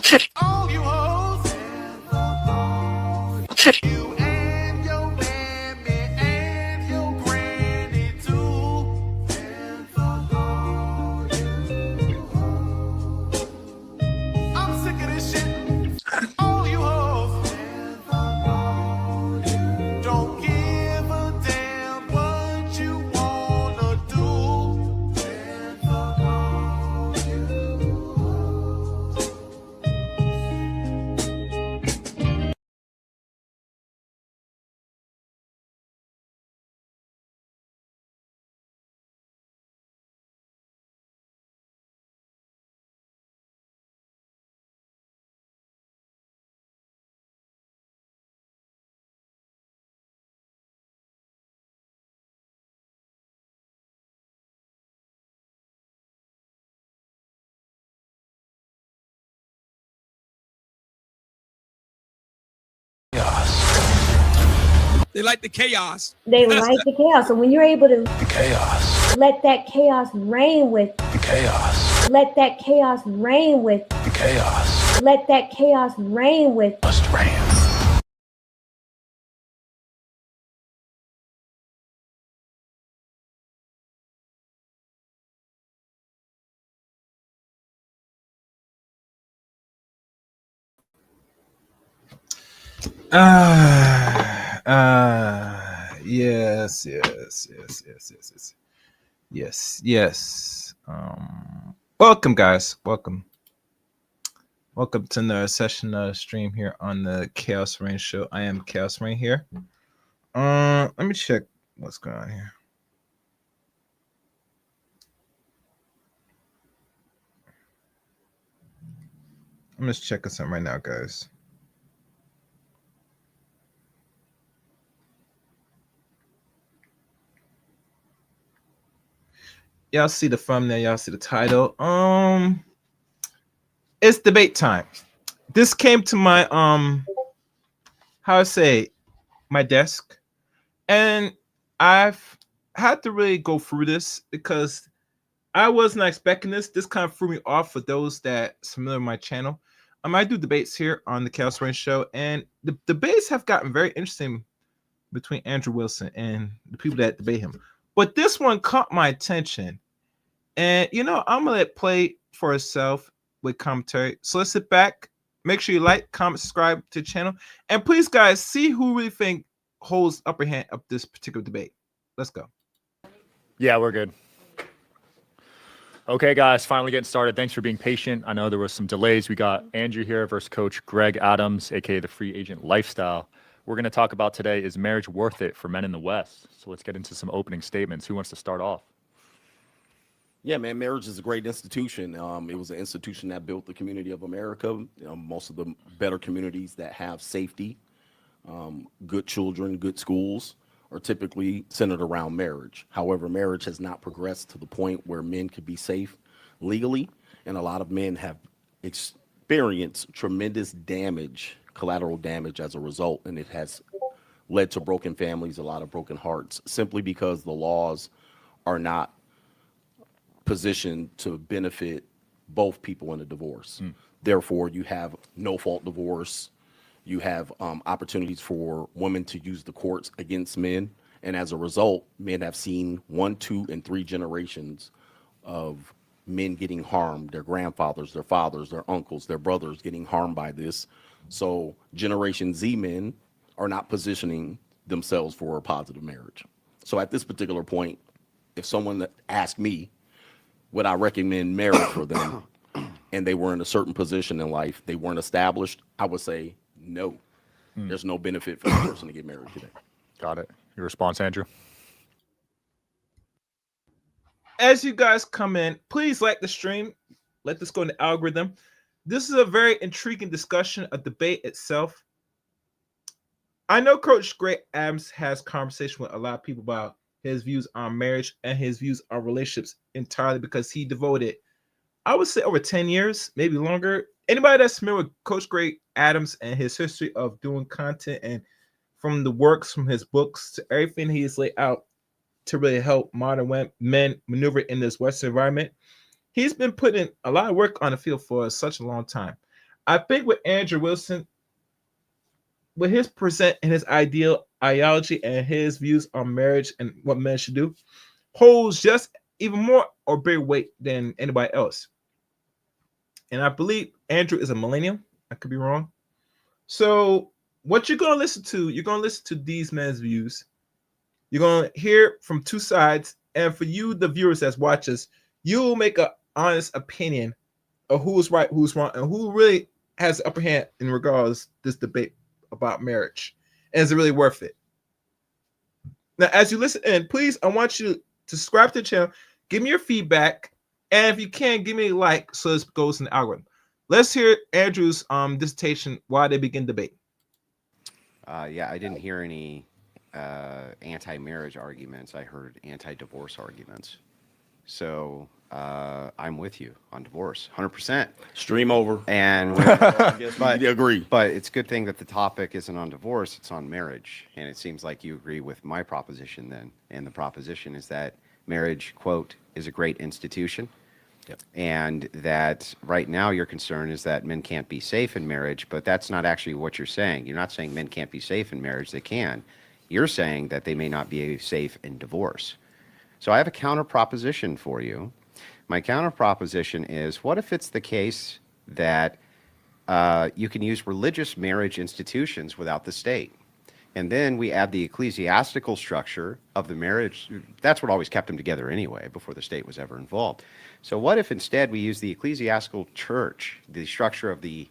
All you hoes, you and your mammy and your granny too. I'm sick of this shit. All you hoes don't give a damn what you wanna do. They like the chaos. They like the chaos. So when you're able to The chaos. let that chaos reign with, The chaos. let that chaos reign with, The chaos. let that chaos reign with, Must reign. Yes. Welcome, guys. Welcome to another session of stream here on the Chaos Rain Show. I am Chaos Rain here. Let me check what's going on here. I'm just checking something right now, guys. Y'all see the thumbnail, y'all see the title. It's debate time. This came to my my desk, and I've had to really go through this because I was not expecting this. This kind of threw me off for those that familiar with my channel. I do debates here on the Chaos Rain Show, and the debates have gotten very interesting between Andrew Wilson and the people that debate him. But this one caught my attention, and I'm gonna let it play for itself with commentary. So let's sit back, make sure you like, comment, subscribe to the channel, and please, guys, see who really think holds upper hand up this particular debate. Let's go. Yeah, we're good. Okay, guys, finally getting started. Thanks for being patient. I know there was some delays. We got Andrew here versus Coach Greg Adams, aka the Free Agent Lifestyle. We're going to talk about today, is marriage worth it for men in the West? So let's get into some opening statements. Who wants to start off? Yeah, man, marriage is a great institution. It was an institution that built the community of America. Most of the better communities that have safety, good children, good schools are typically centered around marriage. However, marriage has not progressed to the point where men could be safe legally, and a lot of men have experienced tremendous damage, collateral damage as a result, and it has led to broken families, a lot of broken hearts, simply because the laws are not positioned to benefit both people in a divorce. Therefore, you have no-fault divorce. You have opportunities for women to use the courts against men. And as a result, men have seen 1, 2, and 3 generations of men getting harmed, their grandfathers, their fathers, their uncles, their brothers getting harmed by this. So Generation Z men are not positioning themselves for a positive marriage. So at this particular point, if someone asked me, would I recommend marriage for them, and they were in a certain position in life, they weren't established, I would say no. There's no benefit for the person to get married today. Got it. Your response, Andrew? As you guys come in, please like the stream. Let this go in the algorithm. This is a very intriguing discussion, a debate itself. I know Coach Greg Adams has conversation with a lot of people about his views on marriage and his views on relationships entirely because he devoted, I would say, over 10 years, maybe longer. Anybody that's familiar with Coach Greg Adams and his history of doing content and from the works, from his books to everything he has laid out to really help modern men maneuver in this Western environment, he's been putting a lot of work on the field for such a long time. I think with Andrew Wilson, with his present and his ideology and his views on marriage and what men should do, holds just even more or bigger weight than anybody else. And I believe Andrew is a millennial. I could be wrong. So what you're gonna listen to, you're gonna listen to these men's views. You're gonna hear from two sides, and for you, the viewers that watch us, you'll make an honest opinion of who's right, who's wrong, and who really has the upper hand in regards to this debate about marriage. And is it really worth it? Now, as you listen in, please, I want you to subscribe to the channel, give me your feedback, and if you can, give me a like so this goes in the algorithm. Let's hear Andrew's dissertation why they begin debate. Yeah, I didn't hear any anti-marriage arguments. I heard anti-divorce arguments. So I'm with you on divorce, 100%. Stream over. And I guess we agree. But it's a good thing that the topic isn't on divorce, it's on marriage. And it seems like you agree with my proposition then. And the proposition is that marriage, quote, is a great institution. Yep. And that right now your concern is that men can't be safe in marriage, but that's not actually what you're saying. You're not saying men can't be safe in marriage. They can. You're saying that they may not be safe in divorce. So I have a counter proposition for you. My counter proposition is, what if it's the case that you can use religious marriage institutions without the state? And then we add the ecclesiastical structure of the marriage. That's what always kept them together anyway, before the state was ever involved. So what if instead we use the ecclesiastical church, the structure of the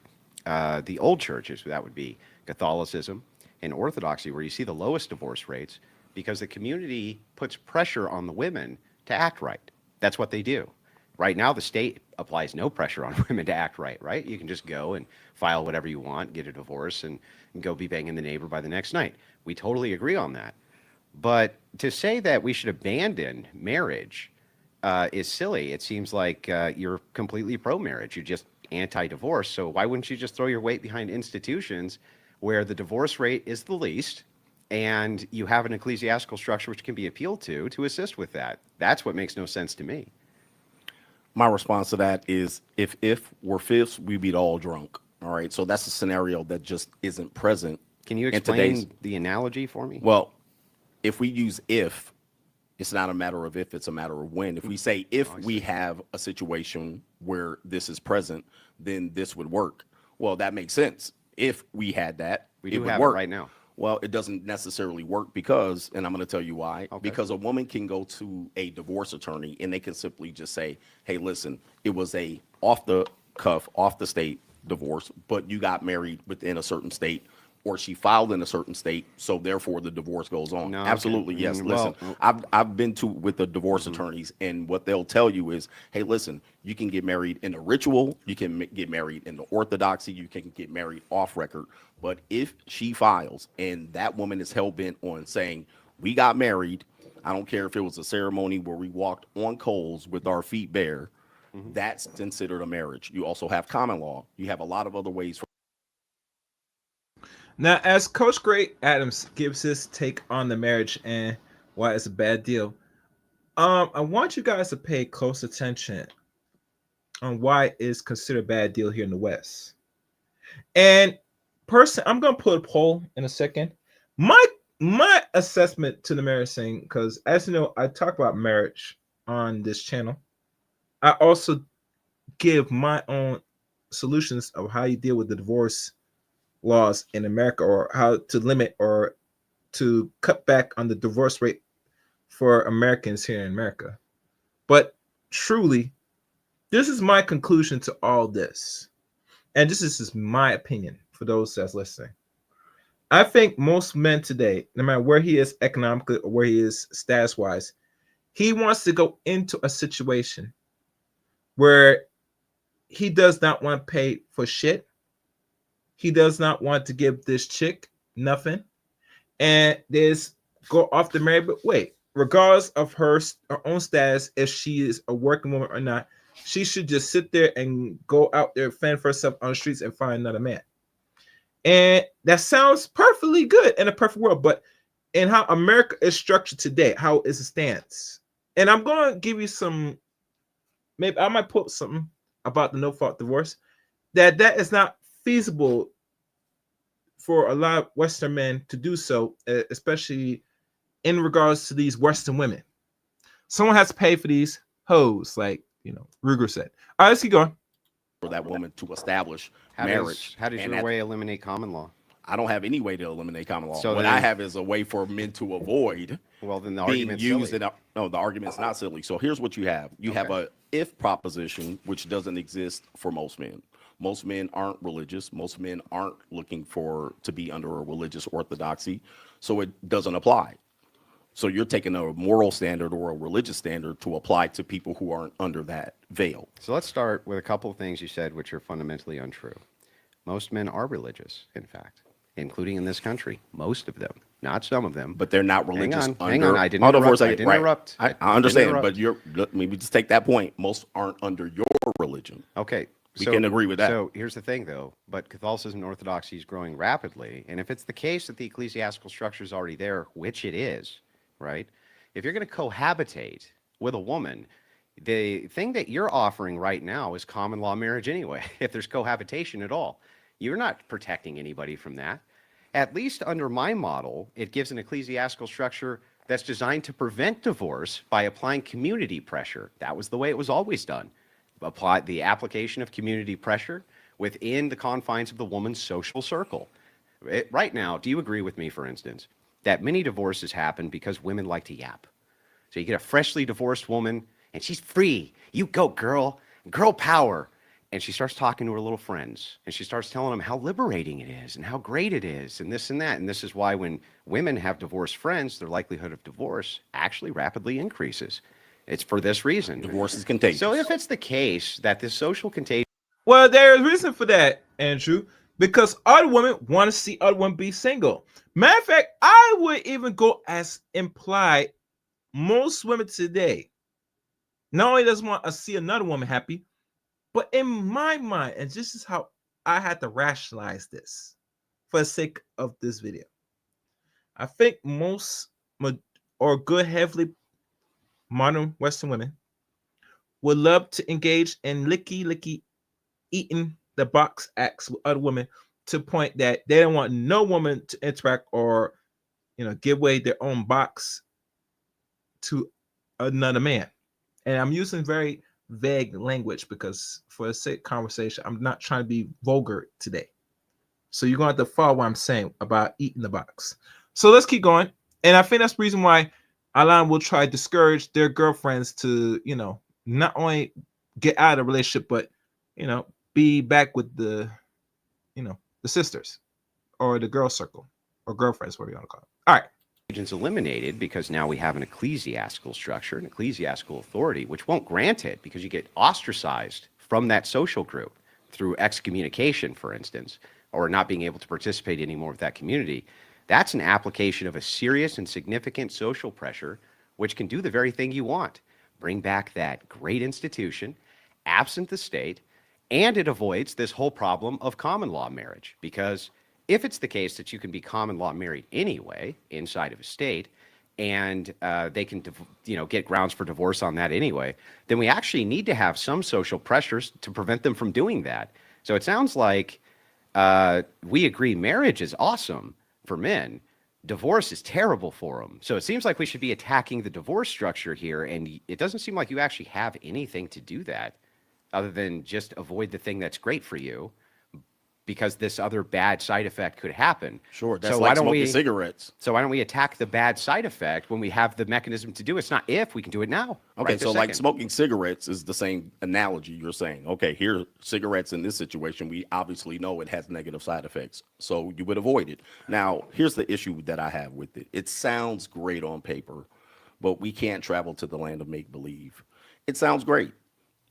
old churches, that would be Catholicism and Orthodoxy, where you see the lowest divorce rates, because the community puts pressure on the women to act right. That's what they do. Right now, the state applies no pressure on women to act right, right? You can just go and file whatever you want, get a divorce, and go be banging the neighbor by the next night. We totally agree on that. But to say that we should abandon marriage is silly. It seems like you're completely pro-marriage. You're just anti-divorce. So why wouldn't you just throw your weight behind institutions where the divorce rate is the least, and you have an ecclesiastical structure which can be appealed to assist with that? That's what makes no sense to me. My response to that is, if we're fifths, we beat all drunk. All right. So that's a scenario that just isn't present. Can you in explain today's, the analogy for me? Well, if we use if, it's not a matter of if, it's a matter of when. If we say if we have a situation where this is present, then this would work. Well, that makes sense. If we had that, we it do would have work. it right now. Well, it doesn't necessarily work because, and I'm going to tell you why, Okay. because a woman can go to a divorce attorney and they can simply just say, hey, listen, it was a off the cuff, off the state divorce, but you got married within a certain state, or she filed in a certain state, so therefore the divorce goes on. No, Absolutely, okay. yes. Well, Listen, I've been to with the divorce attorneys, and what they'll tell you is, hey, listen, you can get married in the ritual, you can get married in the orthodoxy, you can get married off record, but if she files and that woman is hell bent on saying, we got married, I don't care if it was a ceremony where we walked on coals with our feet bare, that's considered a marriage. You also have common law. You have a lot of other ways. Now, as Coach Great Adams gives his take on the marriage and why it's a bad deal, I want you guys to pay close attention on why it's considered a bad deal here in the West. And I'm gonna put a poll in a second. My assessment to the marriage thing, because as you know, I talk about marriage on this channel. I also give my own solutions of how you deal with the divorce laws in America, or how to limit or to cut back on the divorce rate for Americans here in America. But truly, this is my conclusion to all this. And this is just my opinion for those that's listening. I think most men today, no matter where he is economically or where he is status-wise, he wants to go into a situation where he does not want to pay for shit. He does not want to give this chick nothing. And there's go off the married, but wait, regardless of her own status, if she is a working woman or not, she should just sit there and go out there, fend for herself on the streets and find another man. And that sounds perfectly good in a perfect world, but in how America is structured today, how it stands. And I'm going to give you some, maybe I might put something about the no-fault divorce, that is not feasible for a lot of Western men to do so, especially in regards to these Western women. Someone has to pay for these hoes, like Ruger said. All right, let's keep going. For that woman to establish How marriage. does And your way eliminate common law? I don't have any way to eliminate common law. So what then- I have is a way for men to avoid Well, then the being argument's used. silly. No, the argument's not silly. So here's what you have. You have a if proposition, which doesn't exist for most men. Most men aren't religious. Most men aren't looking to be under a religious orthodoxy. So it doesn't apply. So you're taking a moral standard or a religious standard to apply to people who aren't under that veil. So let's start with a couple of things you said which are fundamentally untrue. Most men are religious, in fact, including in this country. Most of them, not some of them. But they're not religious. Hang on. I didn't Hold on for a interrupt. second. I didn't Right. interrupt. I I understand, didn't but let me just take that point. Most aren't under your religion. Okay. We can agree with that. So here's the thing, though. But Catholicism and Orthodoxy is growing rapidly. And if it's the case that the ecclesiastical structure is already there, which it is, right? If you're going to cohabitate with a woman, the thing that you're offering right now is common law marriage anyway, if there's cohabitation at all. You're not protecting anybody from that. At least under my model, it gives an ecclesiastical structure that's designed to prevent divorce by applying community pressure. That was the way it was always done. Apply the application of community pressure within the confines of the woman's social circle. Right now, do you agree with me, for instance, that many divorces happen because women like to yap? So you get a freshly divorced woman, and she's free. You go, girl. Girl power. And she starts talking to her little friends, and she starts telling them how liberating it is and how great it is and this and that. And this is why when women have divorced friends, their likelihood of divorce actually rapidly increases. It's for this reason. Divorce is contagious. So if it's the case that this social contagion Well, there's reason for that, Andrew, because other women want to see other women be single. Matter of fact, I would even go as imply most women today not only doesn't want to see another woman happy, but in my mind, and this is how I had to rationalize this for the sake of this video, I think most or good, heavily modern Western women would love to engage in licky, eating the box acts with other women to the point that they don't want no woman to interact or, give away their own box to another man. And I'm using very vague language because for the sake of conversation, I'm not trying to be vulgar today. So you're going to have to follow what I'm saying about eating the box. So let's keep going. And I think that's the reason why Alan will try to discourage their girlfriends to, not only get out of the relationship, but, be back with the sisters or the girl circle or girlfriends, whatever you want to call it. All right. is eliminated because now we have an ecclesiastical structure, an ecclesiastical authority, which won't grant it because you get ostracized from that social group through excommunication, for instance, or not being able to participate anymore with that community. That's an application of a serious and significant social pressure, which can do the very thing you want. Bring back that great institution, absent the state, and it avoids this whole problem of common law marriage. Because if it's the case that you can be common law married anyway inside of a state, and they can, get grounds for divorce on that anyway, then we actually need to have some social pressures to prevent them from doing that. So it sounds like we agree marriage is awesome for men. Divorce is terrible for them. So it seems like we should be attacking the divorce structure here, and it doesn't seem like you actually have anything to do that other than just avoid the thing that's great for you, because this other bad side effect could happen. Sure, that's So like why don't smoking cigarettes. So why don't we attack the bad side effect when we have the mechanism to do it? It's not if, we can do it now. Okay, right so this like second. smoking cigarettes is the same analogy you're saying. Okay, here, cigarettes in this situation, we obviously know it has negative side effects, so you would avoid it. Now, here's the issue that I have with it. It sounds great on paper, but we can't travel to the land of make-believe. It sounds great.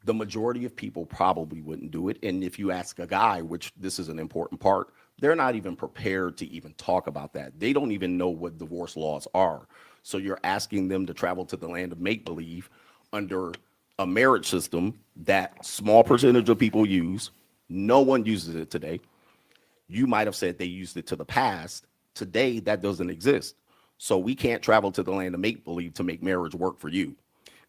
The majority of people probably wouldn't do it. And if you ask a guy, which this is an important part, they're not even prepared to even talk about that. They don't even know what divorce laws are. So you're asking them to travel to the land of make-believe under a marriage system that small percentage of people use. No one uses it today. You might have said they used it to the past. Today, that doesn't exist. So we can't travel to the land of make-believe to make marriage work for you.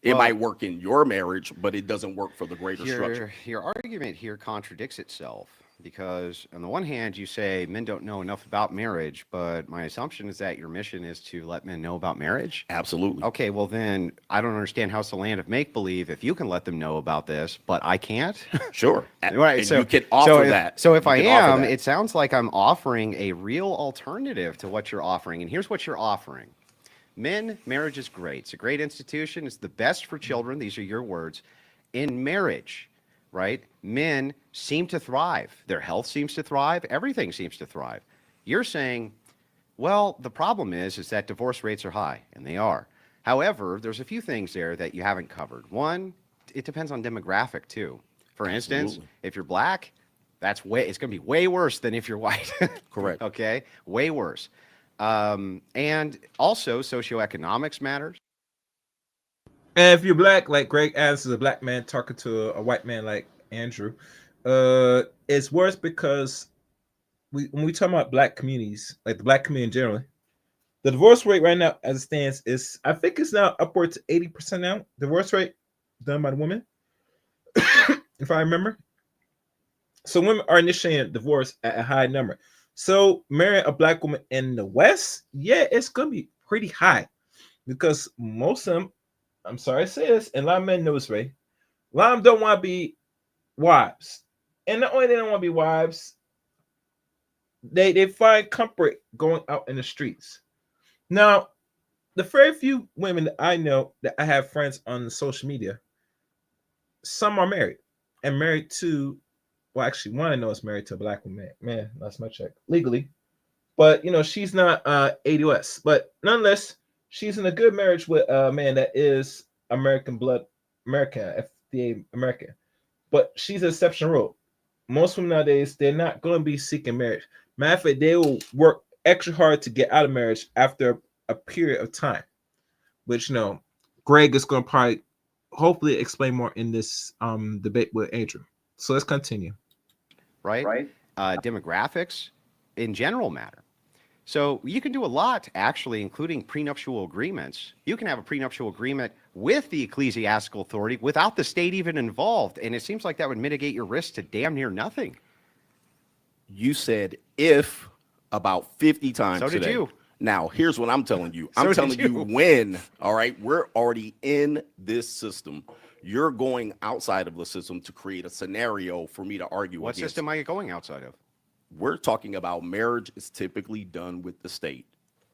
It might work in your marriage, but it doesn't work for the greater structure. Your argument here contradicts itself. because on the one hand, you say men don't know enough about marriage, but my assumption is that your mission is to let men know about marriage. Absolutely. Okay, well then I don't understand how it's the land of make believe if you can let them know about this, but I can't. Sure. Right. And So you can offer if, that. So if You I can offer am, that. it sounds like I'm offering a real alternative to what you're offering. And here's what you're offering. Men, marriage is great. It's a great institution. It's the best for children. These are your words. In marriage, right? Men seem to thrive. Their health seems to thrive. Everything seems to thrive. You're saying, well, the problem is that divorce rates are high, and they are. However, there's a few things there that you haven't covered. One, it depends on demographic too. For instance, Absolutely. if you're black, it's going to be way worse than if you're white. Correct. Okay, way worse. And also socioeconomics matters. And if you're black, like Greg Adams is a black man talking to a white man like Andrew, it's worse because when we talk about black communities, like the black community in general, the divorce rate right now, as it stands, is I think it's now upwards to 80% now. Divorce rate done by the women, if I remember. So women are initiating divorce at a high number. So marrying a black woman in the West, yeah, it's gonna be pretty high because most of them, I'm sorry to say this, and a lot of men know this way, a lot of them don't want to be wives. And not only they don't want to be wives, they find comfort going out in the streets. Now, the very few women that I know that I have friends on social media, some are married and married to, well, actually, one I know is married to a black woman. Man, that's my check legally, but she's not ADOS. But nonetheless, she's in a good marriage with a man that is American blood, American FDA American. But she's an exception rule. Most women nowadays, they're not going to be seeking marriage. Matter of fact, they will work extra hard to get out of marriage after a period of time, which Greg is going to probably hopefully explain more in this debate with Andrew. So let's continue. Right? Demographics in general matter. So you can do a lot, actually, including prenuptial agreements. You can have a prenuptial agreement with the ecclesiastical authority without the state even involved, and it seems like that would mitigate your risk to damn near nothing. You said if about 50 times So did today. you. Now, here's what I'm telling you. So I'm did telling you you. when, all right? We're already in this system. You're going outside of the system to create a scenario for me to argue What against. system are you going outside of? We're talking about marriage is typically done with the state.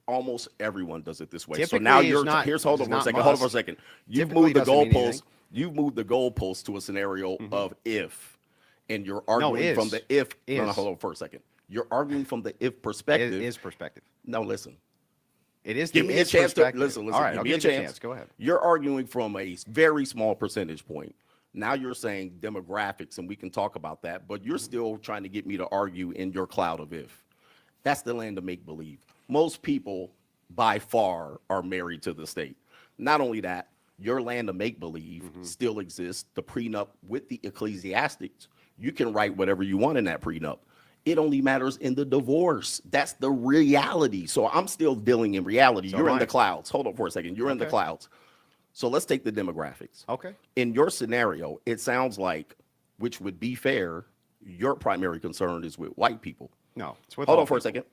Almost everyone does it this way. So now Typically is not- hold is on for a not second. Hold on for a must. second. You've Typically moved the doesn't mean goalposts. anything. You've moved the goalposts to a scenario of if, and you're arguing is. from the if. No, Is. hold on for a second. You're arguing from the if perspective. It is perspective. No, listen. It is. Give the me a is chance to perspective. listen. All right, give I'll me a give you chance. Go ahead. You're arguing from a very small percentage point. Now you're saying demographics, and we can talk about that, but you're still trying to get me to argue in your cloud of if. That's the land of make believe. Most people, by far, are married to the state. Not only that, your land of make believe still exists. The prenup with the ecclesiastics, you can write whatever you want in that prenup. It only matters in the divorce. That's the reality. So I'm still dealing in reality. So You're am in the I. clouds. Hold on for a second. You're in the Okay. clouds. So let's take the demographics. Okay. In your scenario, it sounds like, which would be fair, your primary concern is with white people. No, it's with Hold all on for a people. second.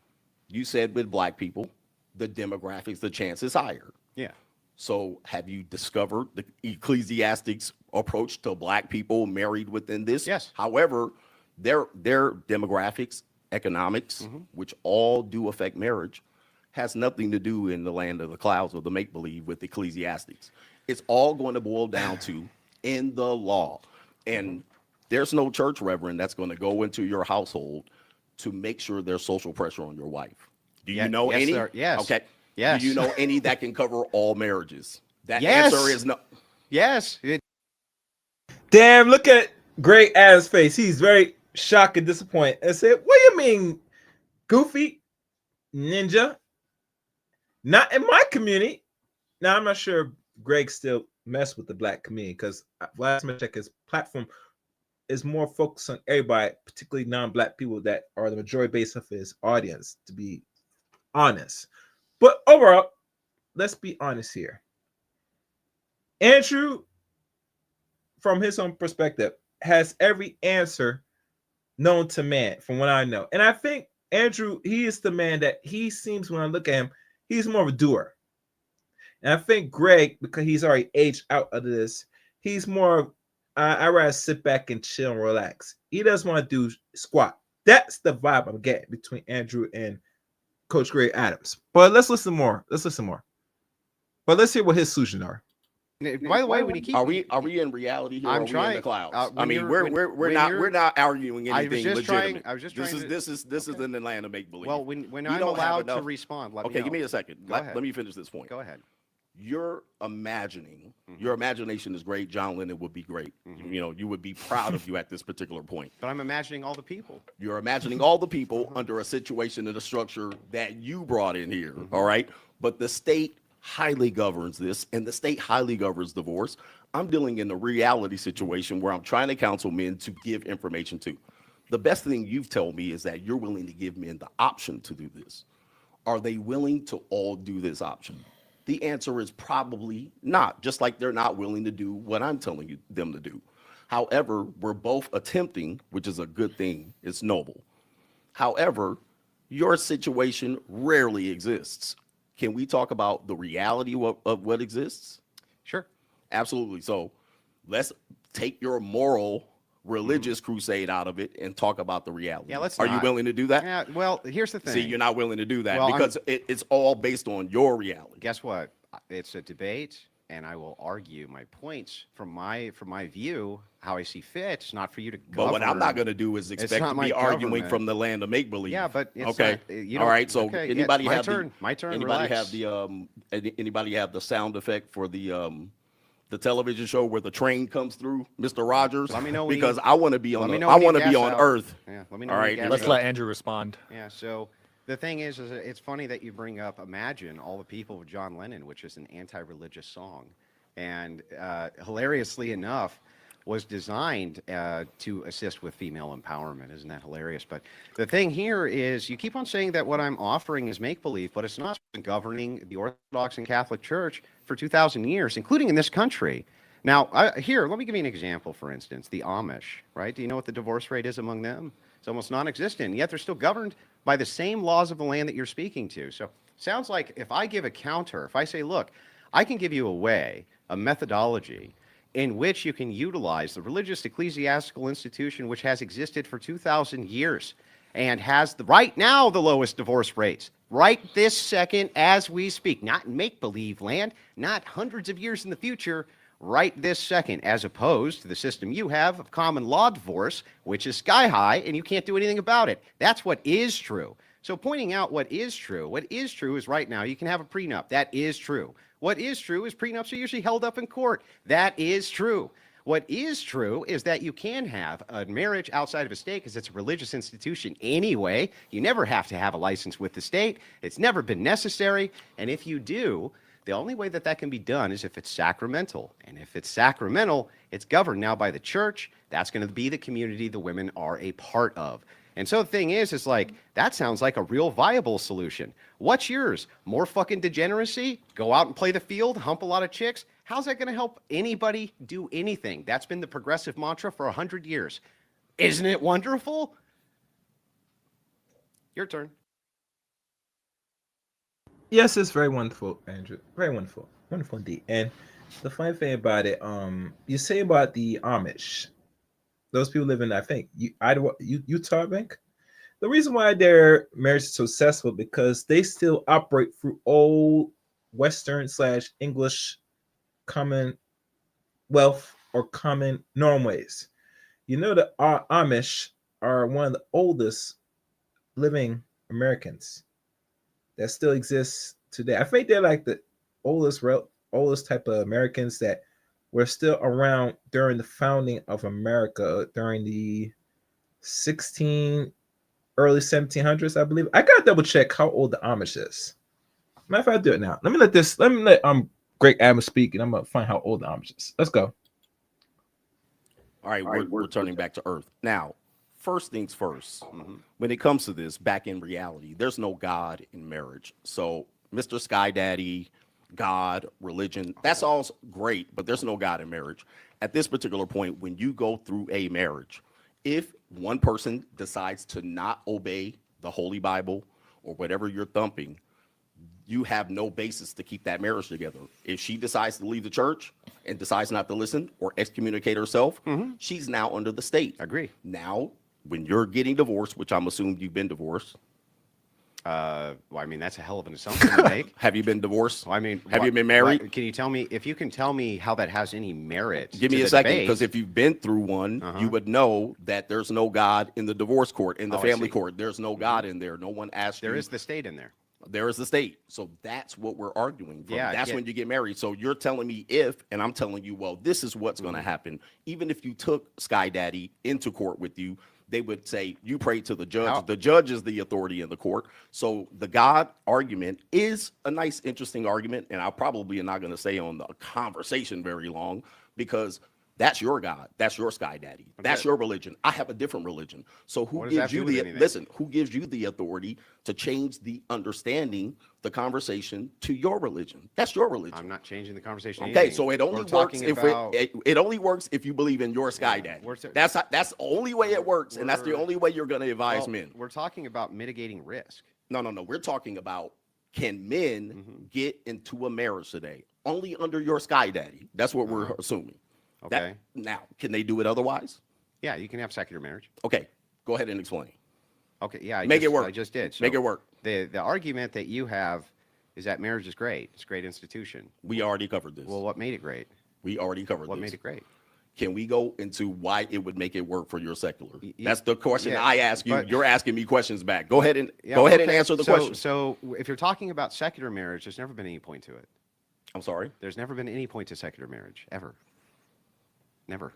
You said with black people, the demographics, the chance is higher. Yeah. So have you discovered the ecclesiastics approach to black people married within this? Yes. However, their demographics, economics, which all do affect marriage, has nothing to do in the land of the clouds or the make-believe with ecclesiastics. It's all going to boil down to in the law. And there's no church reverend that's going to go into your household to make sure there's social pressure on your wife. Do you know yes, any? sir. Yes. Okay. Yes. Do you know any that can cover all marriages? That Yes. answer is no. Yes. Damn, look at Greg Adams' face. He's very shocked and disappointed. And said, what do you mean, Goofy, Ninja? Not in my community. Now, I'm not sure if Greg still mess with the black community because last time I checked, his platform is more focused on everybody, particularly non-black people that are the majority base of his audience, to be honest. But overall, let's be honest here. Andrew, from his own perspective, has every answer known to man, from what I know. And I think Andrew, he is the man that he seems, when I look at him, he's more of a doer. And I think Greg, because he's already aged out of this, he's more, I rather sit back and chill and relax. He doesn't want to do squat. That's the vibe I'm getting between Andrew and Coach Greg Adams. But let's listen more. But let's hear what his solutions are. By the way, when you keep, Are we in reality here? I'm or are we in trying- the clouds? when I mean, you're- we're when not you're- we're not arguing I was anything just trying. legitimate. I was just This trying. is in the land of make believe. Well, when We I'm don't have allowed to enough- respond, let me Okay, know. give me a second. Go ahead. Let me finish this point. Go ahead. You're imagining. Mm-hmm. Your imagination is great. John Lennon would be great. Mhm. You know, you would be proud of you at this particular point. But I'm imagining all the people. You're imagining all the people under a situation and a structure that you brought in here. Mm-hmm. All right. But the state highly governs this, and the state highly governs divorce. I'm dealing in a reality situation where I'm trying to counsel men to give information to. The best thing you've told me is that you're willing to give men the option to do this. Are they willing to all do this option? The answer is probably not, just like they're not willing to do what I'm telling them to do. However, we're both attempting, which is a good thing. It's noble. However, your situation rarely exists. Can we talk about the reality of what exists? Sure. Absolutely. So let's take your moral religious crusade out of it and talk about the reality. Yeah, let's Are you not. willing to do that? Yeah. Well, here's the thing. See, you're not willing to do that Well, because it's all based on your reality. Guess what? It's a debate, and I will argue my points from my view, how I see fit. It's not for you to. But what I'm govern. not going to do is expect not to my be arguing government. from the land of make believe. Yeah, but it's okay. not- you All don't- right. So okay, yeah, anybody my have turn, my turn, Anybody relax. have the anybody have the sound effect for the television show where the train comes through, Mr. Rogers? Let me know when because you- I want to be on. let me know I when you want to be gas on out. Earth. Yeah, let me know All when right. you gas Let's out. let Andrew respond. Yeah. So the thing is it's funny that you bring up "Imagine All the People" with John Lennon, which is an anti-religious song, and hilariously enough, was designed to assist with female empowerment. Isn't that hilarious? But the thing here is, you keep on saying that what I'm offering is make-believe, but it's not. It's been governing the Orthodox and Catholic Church for 2,000 years, including in this country. Now, here, let me give you an example, for instance, the Amish, right? Do you know what the divorce rate is among them? It's almost non-existent, yet they're still governed by the same laws of the land that you're speaking to. So sounds like if I give a counter, if I say, look, I can give you a way, a methodology, in which you can utilize the religious ecclesiastical institution which has existed for 2,000 years and has right now the lowest divorce rates, right this second as we speak, not in make-believe land, not hundreds of years in the future, right this second, as opposed to the system you have of common law divorce, which is sky high and you can't do anything about it. That's what is true. So pointing out what is true is right now you can have a prenup. That is true. What is true is prenups are usually held up in court. That is true. What is true is that you can have a marriage outside of a state because it's a religious institution anyway. You never have to have a license with the state. It's never been necessary. And if you do, the only way that can be done is if it's sacramental. And if it's sacramental, it's governed now by the church. That's going to be the community the women are a part of. And so the thing is like, that sounds like a real viable solution. What's yours? More fucking degeneracy? Go out and play the field, hump a lot of chicks? How's that going to help anybody do anything? That's been the progressive mantra for 100 years. Isn't it wonderful? Your turn. Yes, it's very wonderful, Andrew. Very wonderful. Wonderful indeed. And the funny thing about it, you say about the Amish, those people live in, I think, Utah, I think. The reason why their marriage is successful because they still operate through old Western/English commonwealth or common norm ways. You know that our Amish are one of the oldest living Americans that still exists today. I think they're like the oldest type of Americans that were still around during the founding of America during the early 1700s, I believe. I gotta double check how old the Amish is. Matter of fact, I'll do it now. Let me let Greg Adams speak, and I'm gonna find how old the Amish is. Let's go. All right, we're turning back to Earth now. First things first, when it comes to this, back in reality, there's no God in marriage. So, Mr. Sky Daddy, God, religion, that's all great, but there's no God in marriage. At this particular point, when you go through a marriage, If one person decides to not obey the Holy Bible or whatever you're thumping, you have no basis to keep that marriage together. If she decides to leave the church and decides not to listen or excommunicate herself, she's now under the state. Agree. Now, when you're getting divorced, which I'm assuming you've been divorced. Well, I mean, that's a hell of an assumption to make. Have you been divorced? Well, I mean, have you been married? Can you tell me, if you can tell me how that has any merit? Give me a second, because if you've been through one, you would know that there's no God in the divorce court, in the family court. There's no God in there. No one asked you. There is the state in there. There is the state. So that's what we're arguing from. Yeah, that's when you get married. So you're telling me if, and I'm telling you, well, this is what's going to happen. Even if you took Sky Daddy into court with you, they would say, you pray to the judge. The judge is the authority in the court. So the God argument is a nice, interesting argument. And I probably am not going to stay on the conversation very long, because that's your God. That's your Sky Daddy. That's your religion. I have a different religion. So who gives you the who gives you the authority to change the understanding, the conversation to your religion? That's your religion. I'm not changing the conversation. Okay, so it only works if it only works if you believe in your Sky Daddy. That's the only way it works, and that's the only way you're going to advise men. We're talking about mitigating risk. No. We're talking about, can men get into a marriage today only under your Sky Daddy? That's what we're assuming. Okay. Now, can they do it otherwise? Yeah, you can have secular marriage. Okay, go ahead and explain. Okay, yeah, Make it work. I just did. So Make it work. The argument that you have is that marriage is great. It's a great institution. We already covered this. Well, what made it great? We already covered What this. made it great? Can we go into why it would make it work for your secular? That's the question I ask you. You're asking me questions back. Go ahead and and answer the question. So if you're talking about secular marriage, there's never been any point to it. I'm sorry? There's never been any point to secular marriage, ever. Never.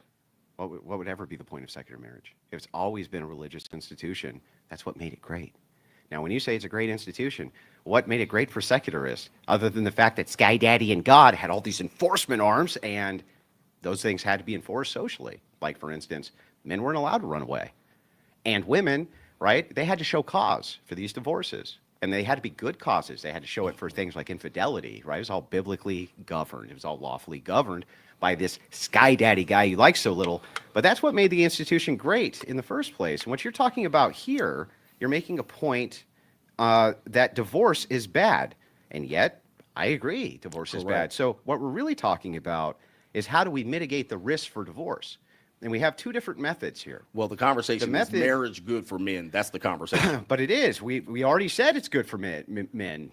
What would ever be the point of secular marriage? It's always been a religious institution. That's what made it great. Now, when you say it's a great institution, what made it great for secularists, other than the fact that Sky Daddy and God had all these enforcement arms, and those things had to be enforced socially? Like, for instance, men weren't allowed to run away. And women, right, they had to show cause for these divorces. And they had to be good causes. They had to show it for things like infidelity, right? It was all biblically governed. It was all lawfully governed by this Sky Daddy guy you like so little. But that's what made the institution great in the first place. And what you're talking about here, you're making a point that divorce is bad. And yet, I agree, divorce is bad. So what we're really talking about is, how do we mitigate the risk for divorce? And we have two different methods here. Well, the conversation is marriage good for men. That's the conversation. But it is. We already said it's good for men.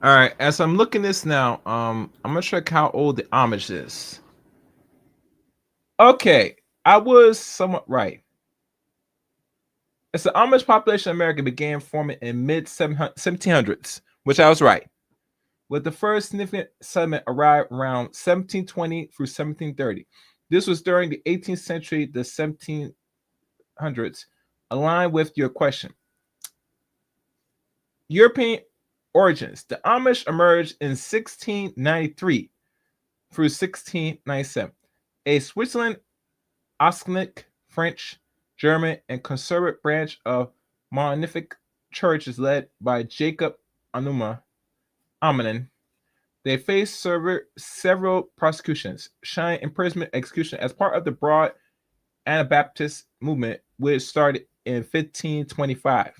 All right, as I'm looking this now, I'm gonna check how old the Amish is. Okay, I was somewhat right. As the Amish population in America began forming in mid 1700s, which I was right, with the first significant settlement arrived around 1720 through 1730. This was during the 18th century, the 1700s, aligned with your question. European origins. The Amish emerged in 1693 through 1697. A Switzerland, Oscanic, French, German, and conservative branch of Monophysitic Church is led by Jacob Aminen. They faced several prosecutions, shine, imprisonment, execution as part of the broad Anabaptist movement, which started in 1525.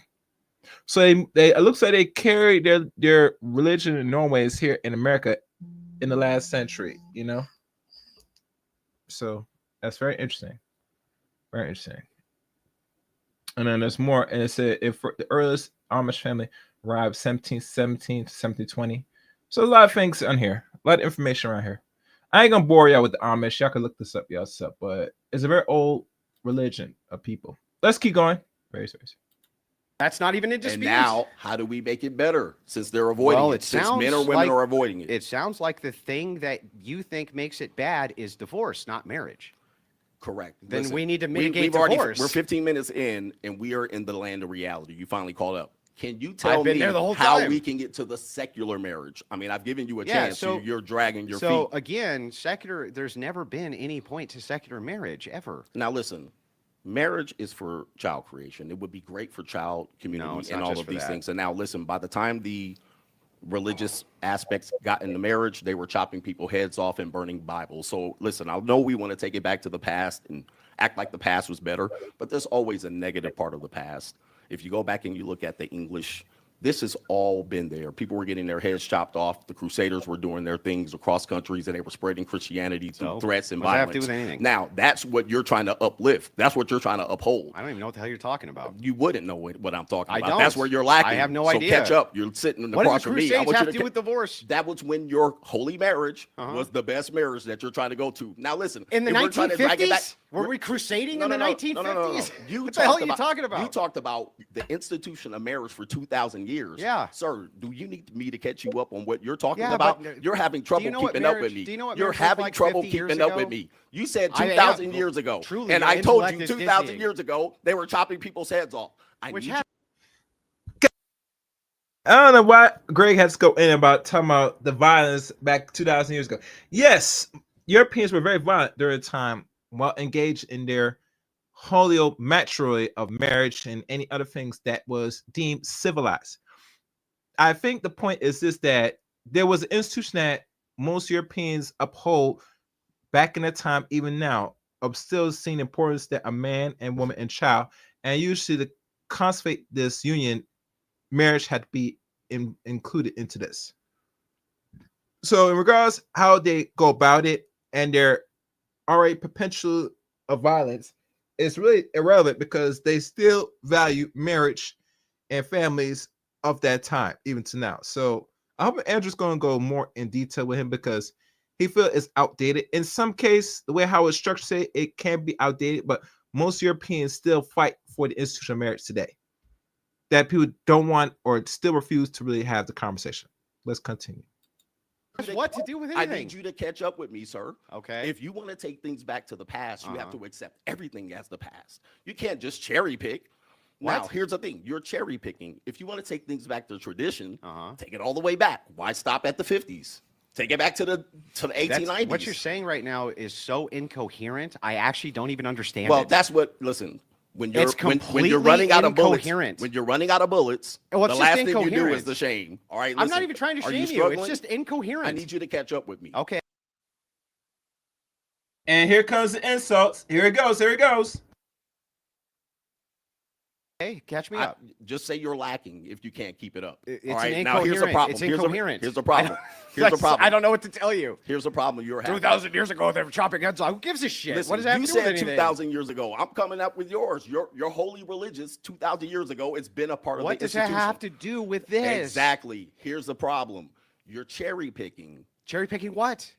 So it looks like they carried their religion and norways here in America in the last century, you know? So that's very interesting. Very interesting. And then there's more, and it said if the earliest Amish family arrived 1717 to 1720. So a lot of things on here, a lot of information around here. I ain't gonna bore y'all with the Amish. Y'all can look this up yourself, but it's a very old religion of people. Let's keep going. Very serious. That's not even a dispute. And now, how do we make it better since they're avoiding it? Since men or women are avoiding it. It sounds like the thing that you think makes it bad is divorce, not marriage. Correct. Then Listen, we need to mitigate divorce. We're 15 minutes in, and we are in the land of reality. You finally called up. Can you tell me how how we can get to the secular marriage? I mean, I've given you a chance. So you're dragging your feet. So again, secular. There's never been any point to secular marriage ever. Now listen. Marriage is for child creation. It would be great for child community and all of these things. And now listen, by the time the religious aspects got into marriage, they were chopping people's heads off and burning Bibles. So listen, I know we want to take it back to the past and act like the past was better, but there's always a negative part of the past. If you go back and you look at the English, this has all been there. People were getting their heads chopped off. The Crusaders were doing their things across countries, and they were spreading Christianity through threats and what does that violence. have to do with anything? Now, that's what you're trying to uplift. That's what you're trying to uphold. I don't even know what the hell you're talking about. You wouldn't know what I'm talking I about. don't. That's where you're lacking. I have no so idea. Catch up. You're sitting What across does the from me. I Crusades want have you to do with divorce? That was when your holy marriage Uh-huh. was the best marriage that you're trying to go to. Now, listen. In the if we're trying to drag it back- 1950s? Were we crusading in the No. 1950s? You What the hell are talked you talking about? You talked about the institution of marriage for 2,000 years. Yeah. Sir, do you need me to catch you up on what you're talking Yeah, about? but You're having trouble know what keeping up marriage- with me. do you know what You're marriage was having like trouble 50 years keeping up ago? with me. You said I am. 2,000 years ago. Truly, and your I told you intellect is 2,000 dizzying. years ago, they were chopping people's heads off. Which need you- happened? I don't know why Greg has to go in about talking about the violence back 2,000 years ago. Yes, Europeans were very violent during the time while engaged in their matrimony of marriage and any other things that was deemed civilized. I think the point is this, that there was an institution that most Europeans uphold back in the time, even now, of still seeing the importance that a man and woman and child, and usually to consummate this union, marriage had to be included into this. So in regards how they go about it and their already potential of violence, it's really irrelevant because they still value marriage and families of that time, even to now. So I hope Andrew's going to go more in detail with him because he feels it's outdated. In some case, the way how it's structured, it can be outdated, but most Europeans still fight for the institution of marriage today. That people don't want or still refuse to really have the conversation. Let's continue. What to do with I anything? need you to catch up with me, sir. Okay. If you want to take things back to the past, you have Uh-huh. to accept everything as the past. You can't just cherry pick. Now, What? here's the thing. You're cherry picking. If you want to take things back to tradition, Uh-huh. take it all the way back. Why stop at the 50s? Take it back to the 1890s. What you're saying right now is so incoherent. I actually don't even understand Well, it. that's what. Listen, when you're It's when you're completely running out of bullets, incoherent. when you're running out of bullets, Well, it's the just last thing you do incoherent. is the shame. All right, I'm not listen, even trying to are shame you. It's struggling? just incoherent. I need you to catch up with me. Okay. And here comes the insults. Here it goes. Here it goes. Hey, catch me up. Just say you're lacking if you can't keep it up. It's All right, an now here's the incoherent- problem. it's Here's incoherent. Here's the problem. Here's the problem. I don't know what to tell you. Here's the problem you're having. 2,000 years ago, they were chopping heads off. Who gives a shit? Listen, what does that have you to do with said anything? 2,000 years ago. I'm coming up with yours. Your holy religious 2,000 years ago. It's been a part of What the does that institution. have to do with this? Exactly. Here's the problem. You're cherry picking. Cherry picking what?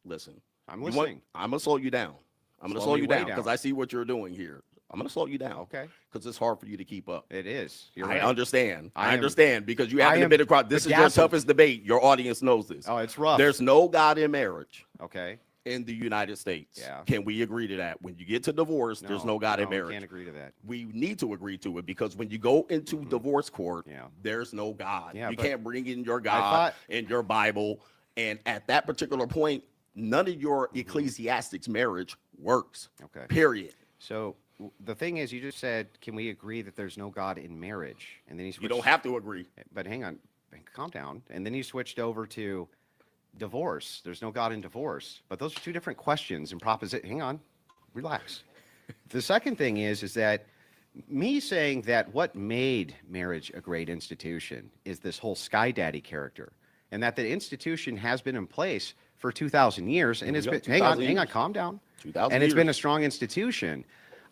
Listen. I'm listening. I'm gonna slow you down. I'm gonna Slow slow me you way down down. because I see what you're doing here. I'm gonna slow you down. Okay. Because it's hard for you to keep up. It is. You're I right. understand. I I am- understand because you I haven't am been across. This is your bedazzled. toughest debate. Your audience knows this. Oh, it's rough. There's no God in marriage Okay. in the United States. Yeah. Can we agree to that? When you get to divorce, there's no God in we marriage. can't agree to that. We need to agree to it because when you go into divorce court, Yeah. there's no God. Yeah, you but can't bring in your God thought- and your Bible. And at that particular point, none of your ecclesiastics marriage works. Okay. Period. So the thing is, you just said, can we agree that there's no God in marriage? And then You don't have to agree. But hang on, calm down. And then you switched over to divorce. There's no God in divorce. But those are two different questions and proposition. Hang on, relax. The second thing is that me saying that what made marriage a great institution is this whole Sky Daddy character, and that the institution has been in place for 2,000 years, and it's we been. go, Hang on, 2,000 years. calm down. 2,000 And it's been a years. strong institution.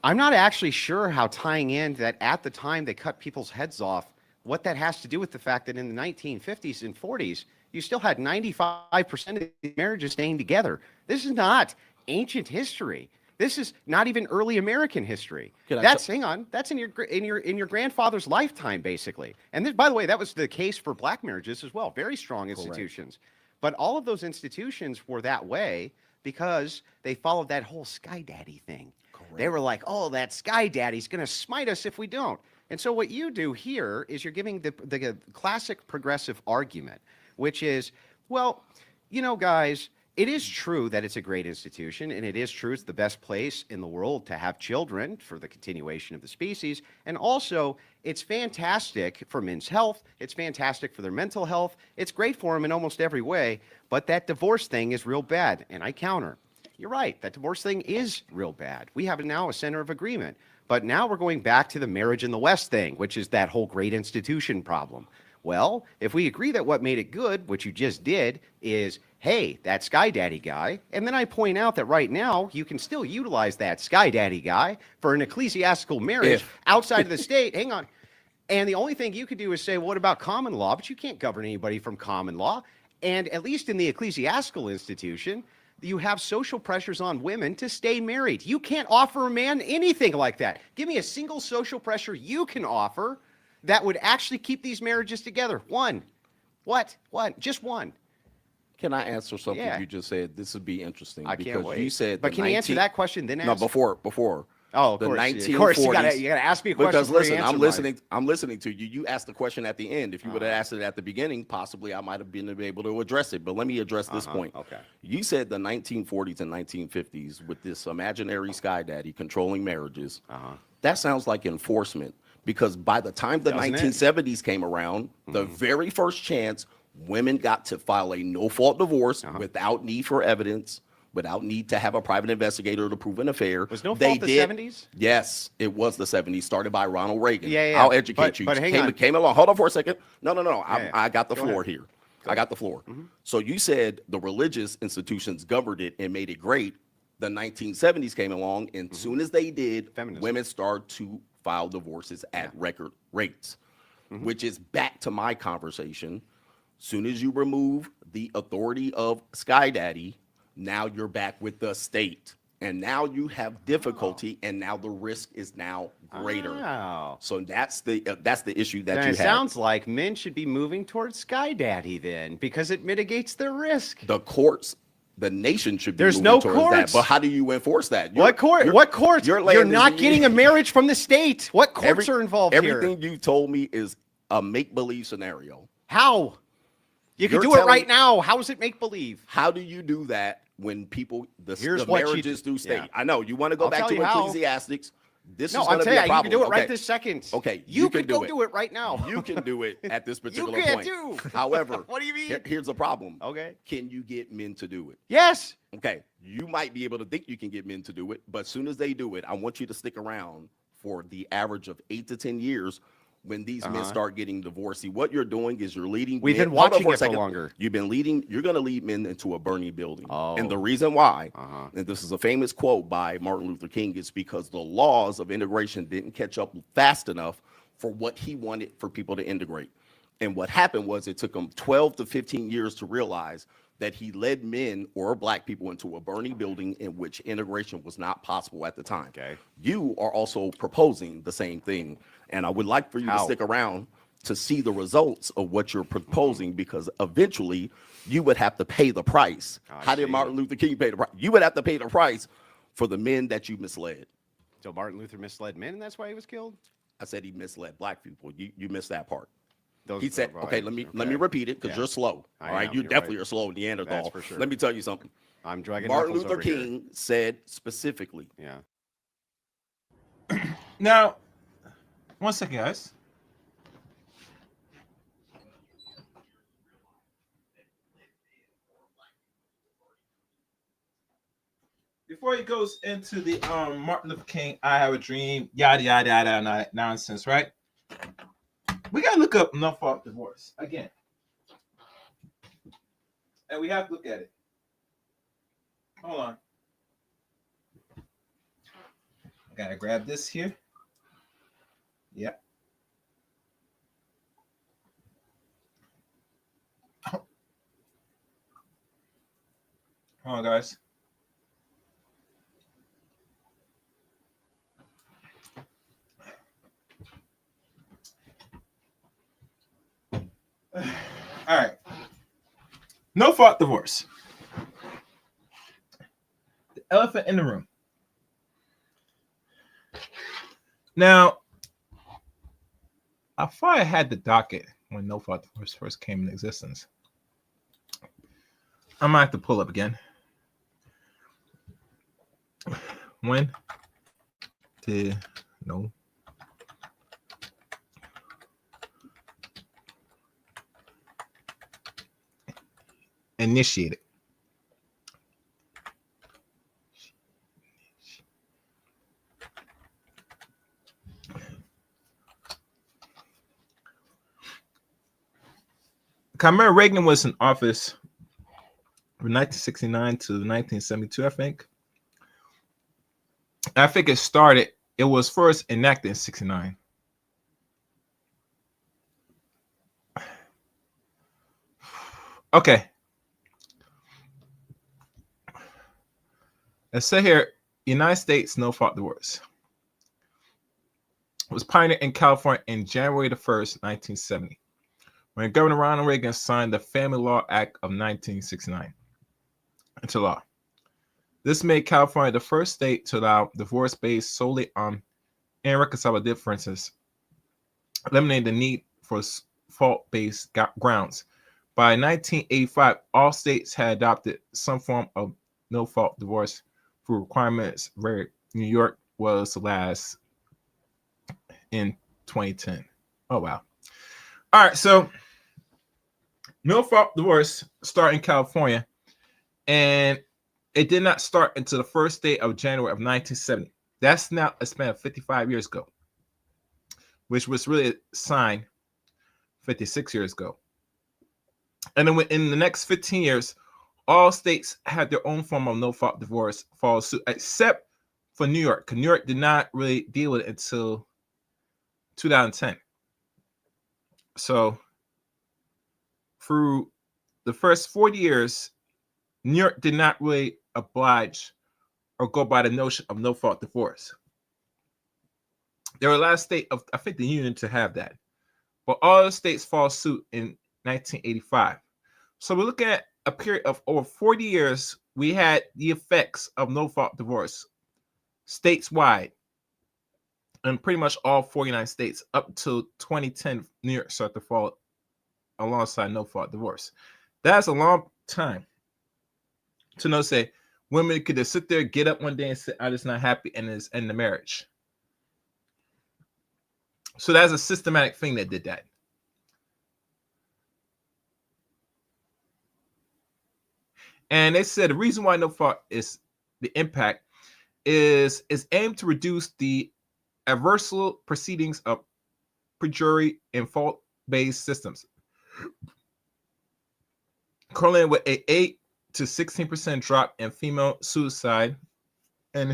I'm not actually sure how tying in that at the time they cut people's heads off, what that has to do with the fact that in the 1950s and 40s, you still had 95% of the marriages staying together. This is not ancient history. This is not even early American history. Hang on, that's in your grandfather's lifetime, basically. And this, by the way, that was the case for black marriages as well. Very strong institutions. But all of those institutions were that way because they followed that whole Sky Daddy thing. They were like, oh, that Sky Daddy's going to smite us if we don't. And so what you do here is you're giving the classic progressive argument, which is, well, you know, guys, It is true that it's a great institution, and it is true it's the best place in the world to have children for the continuation of the species. And also, it's fantastic for men's health. It's fantastic for their mental health. It's great for them in almost every way. But that divorce thing is real bad, and I counter. You're right. That divorce thing is real bad. We have now a center of agreement. But now we're going back to the marriage in the West thing, which is that whole great institution problem. Well, if we agree that what made it good, which you just did, is, hey, that Sky Daddy guy, and then I point out that right now you can still utilize that Sky Daddy guy for an ecclesiastical marriage outside of the state. Hang on. And the only thing you could do is say, well, what about common law? But you can't govern anybody from common law. And at least in the ecclesiastical institution, you have social pressures on women to stay married. You can't offer a man anything like that. Give me a single social pressure you can offer that would actually keep these marriages together. One. What? One. Just one. Can I answer something Yeah. you just said? This would be interesting. I because can't wait. You said but can you answer that question then No, ask? before. Oh, of the course. 1940s. Of course, you gotta ask me a question. Because before you listen, answer I'm listening to you. You asked the question at the end. If you would have asked it at the beginning, possibly I might have been able to address it. But let me address this point. Okay. You said the 1940s and 1950s with this imaginary Sky Daddy controlling marriages. That sounds like enforcement. Because by the time the Doesn't it? 1970s came around, the very first chance women got to file a no-fault divorce without need for evidence, without need to have a private investigator to prove an affair. Was no fault the 70s? Yes, it was the 70s, started by Ronald Reagan. Yeah, yeah. I'll educate you. But hang on. Came along. Hold on for a second. No. Yeah. I got the Go floor ahead. here. I got the floor. So you said the religious institutions governed it and made it great. The 1970s came along, and soon as they did, Feminism. women started to file divorces at record rates, which is back to my conversation. Soon as you remove the authority of Sky Daddy, now you're back with the state. And now you have difficulty, and now the risk is now greater. Oh. So that's the issue that Then you it have. sounds like men should be moving towards Sky Daddy then, because it mitigates their risk. The courts, the nation should be There's moving no towards courts. that. But how do you enforce that? What court? What courts? your You're land is not in- getting a marriage from the state. What courts are involved here? Everything you told me is a make-believe scenario. How? You can You're do it telling- right now. How is it make believe? How do you do that when people Here's the what you marriages do. through state? Yeah. I know you want to go I'll back tell to you how. Ecclesiastics. This No, is I'm going to be telling a you, you problem. can do it Okay. right this second. Okay, You can could go it. do it right now. You can do it at this particular can't point. do. However, What do you mean? Here's the problem. Okay. Can you get men to do it? Yes. Okay, you might be able to think you can get men to do it, but as soon as they do it, I want you to stick around for the average of 8 to 10 years when these men start getting divorced. See, what you're doing is you're leading We've men, been hold on watching for a it for second. longer. You're going to lead men into a burning building. Oh. And the reason why, and this is a famous quote by Martin Luther King, is because the laws of integration didn't catch up fast enough for what he wanted for people to integrate. And what happened was it took him 12 to 15 years to realize that he led men or black people into a burning building in which integration was not possible at the time. Okay. You are also proposing the same thing. And I would like for you to How? stick around to see the results of what you're proposing, because eventually you would have to pay the price. I How did see. Martin Luther King pay the price? You would have to pay the price for the men that you misled. So Martin Luther misled men, and that's why he was killed? I said he misled black people. You missed that part. Those He said, right. okay, let me repeat it because Yeah. you're slow. I All right, am, you you're definitely right. are slow, Neanderthal. That's for sure. Let me tell you something. I'm dragging Martin knuckles Luther over here. King said specifically, Yeah. Now, one second, guys. Before he goes into the Martin Luther King, I have a dream, yada yada yada nonsense, right? We gotta look up no fault divorce again, and we have to look at it. Hold on, I gotta grab this here. Yep. Hold on, guys. All right. No fault divorce. The elephant in the room. Now, I thought I had the docket when no fault divorce first came into existence. I might have to pull up again. When did no initiated? I remember Reagan was in office from 1969 to 1972, I think. I think it was first enacted in 69. Okay. Let's say here, United States no-fault divorce was pioneered in California in January the 1st, 1970, when Governor Ronald Reagan signed the Family Law Act of 1969 into law. This made California the first state to allow divorce based solely on irreconcilable differences, eliminating the need for fault-based grounds. By 1985, all states had adopted some form of no-fault divorce through requirements, where New York was the last in 2010. Oh, wow. All right, so no-fault divorce started in California, and it did not start until the first day of January of 1970. That's now a span of 55 years ago, which was really signed 56 years ago. And then in the next 15 years, all states had their own form of no-fault divorce follow suit, except for New York. New York did not really deal with it until 2010. So through the first 40 years, New York did not really oblige or go by the notion of no-fault divorce. They were the last state of, I think, the union to have that. But all the states follow suit in 1985. So we're looking at a period of over 40 years. We had the effects of no-fault divorce stateswide in pretty much all 49 states up to 2010. New York started to fall alongside no-fault divorce. That's a long time to know, say, women could just sit there, get up one day and say, I'm just not happy, and it's end the marriage. So that's a systematic thing that did that. And they said the reason why no fault is the impact is aimed to reduce the adversarial proceedings of perjury and fault-based systems, correlating with a 8 to 16% drop in female suicide and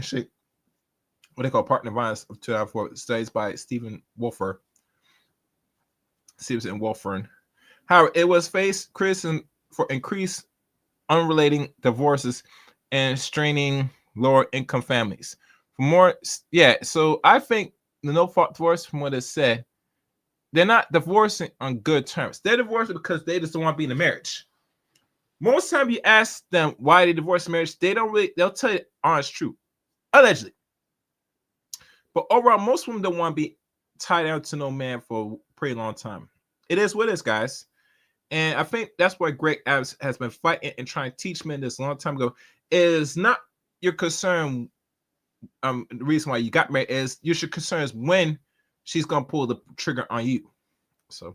what they call partner violence of 2004 studies by Stevenson Wolfern. However, it was faced criticism for increased unrelated divorces and straining lower income families. For more, so I think the no-fault divorce, from what it said, they're not divorcing on good terms. They're divorcing because they just don't want to be in a marriage. Most time you ask them why they divorce marriage, they'll tell you honest truth, allegedly. But overall, most women don't want to be tied down to no man for a pretty long time. It is what it is, guys. And I think that's why Greg Adams has been fighting and trying to teach men this a long time ago. Is not your concern. The reason why you got married is your concern is when she's gonna pull the trigger on you. So,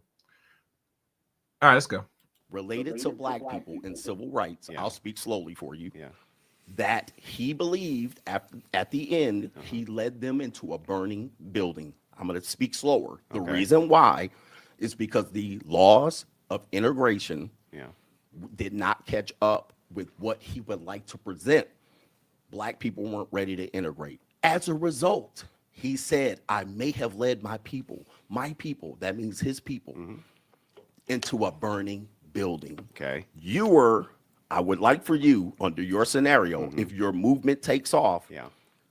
all right, let's go. Related to black people and civil rights, Yeah. I'll speak slowly for you. Yeah. That he believed at the end, he led them into a burning building. I'm going to speak slower. The Okay. reason why is because the laws of integration did not catch up with what he would like to present. Black people weren't ready to integrate. As a result, he said, I may have led my people, that means his people, into a burning building. Okay. I would like for you, under your scenario, if your movement takes off,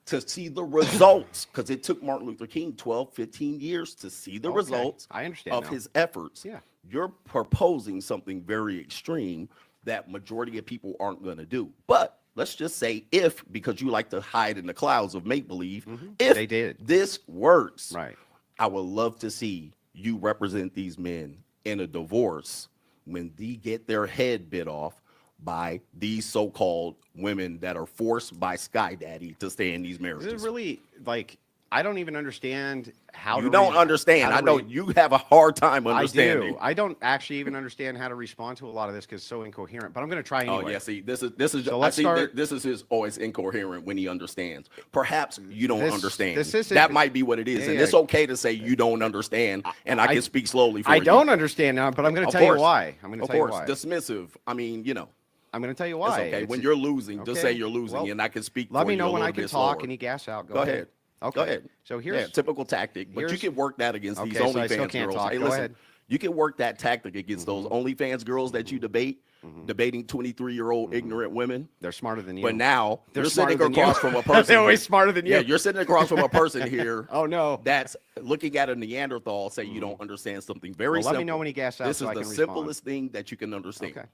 to see the results, because it took Martin Luther King 12, 15 years to see the results I understand of now. his efforts. Yeah. You're proposing something very extreme that majority of people aren't going to do. But let's just say because you like to hide in the clouds of make-believe, if They did. this works, Right. I would love to see you represent these men in a divorce when they get their head bit off by these so-called women that are forced by Sky Daddy to stay in these This marriages. is really like I don't even understand how You to don't re- understand. how I to know re- you have a hard time I understanding. do. I don't actually even understand how to respond to a lot of this because it's so incoherent. But I'm going to try anyway. Oh yeah, see, this is So I let's see start- this is his always incoherent when he understands. Perhaps you don't This- understand. this isn't- that might be what it is, Yeah, and yeah. it's okay to say you don't understand, and I can speak slowly for I you. don't understand now, but I'm going to Of tell you course. why. I'm going to Of tell you course, why. dismissive. I mean, you know, I'm going to tell you it's why. okay. When It's- you're losing, just say okay, you're losing, well, and I can speak. let for me you know a when I little can bit talk slower. and you gas out. Go ahead. Okay. Go ahead. So here's typical tactic, but you here's- can work that against these Okay, so I still OnlyFans can't girls. talk. Hey, Go listen, ahead. you can work that tactic against those OnlyFans girls that you debate, debating 23-year-old ignorant women. they're smarter than you. But now They're you're sitting smarter than you. across from a person. They're always here- smarter than you. Yeah, you're sitting across from a person here. Oh no. That's looking at a Neanderthal, say you don't understand something very Well, simple. let me know when he gas out This so is I the can respond. simplest thing that you can understand. Okay.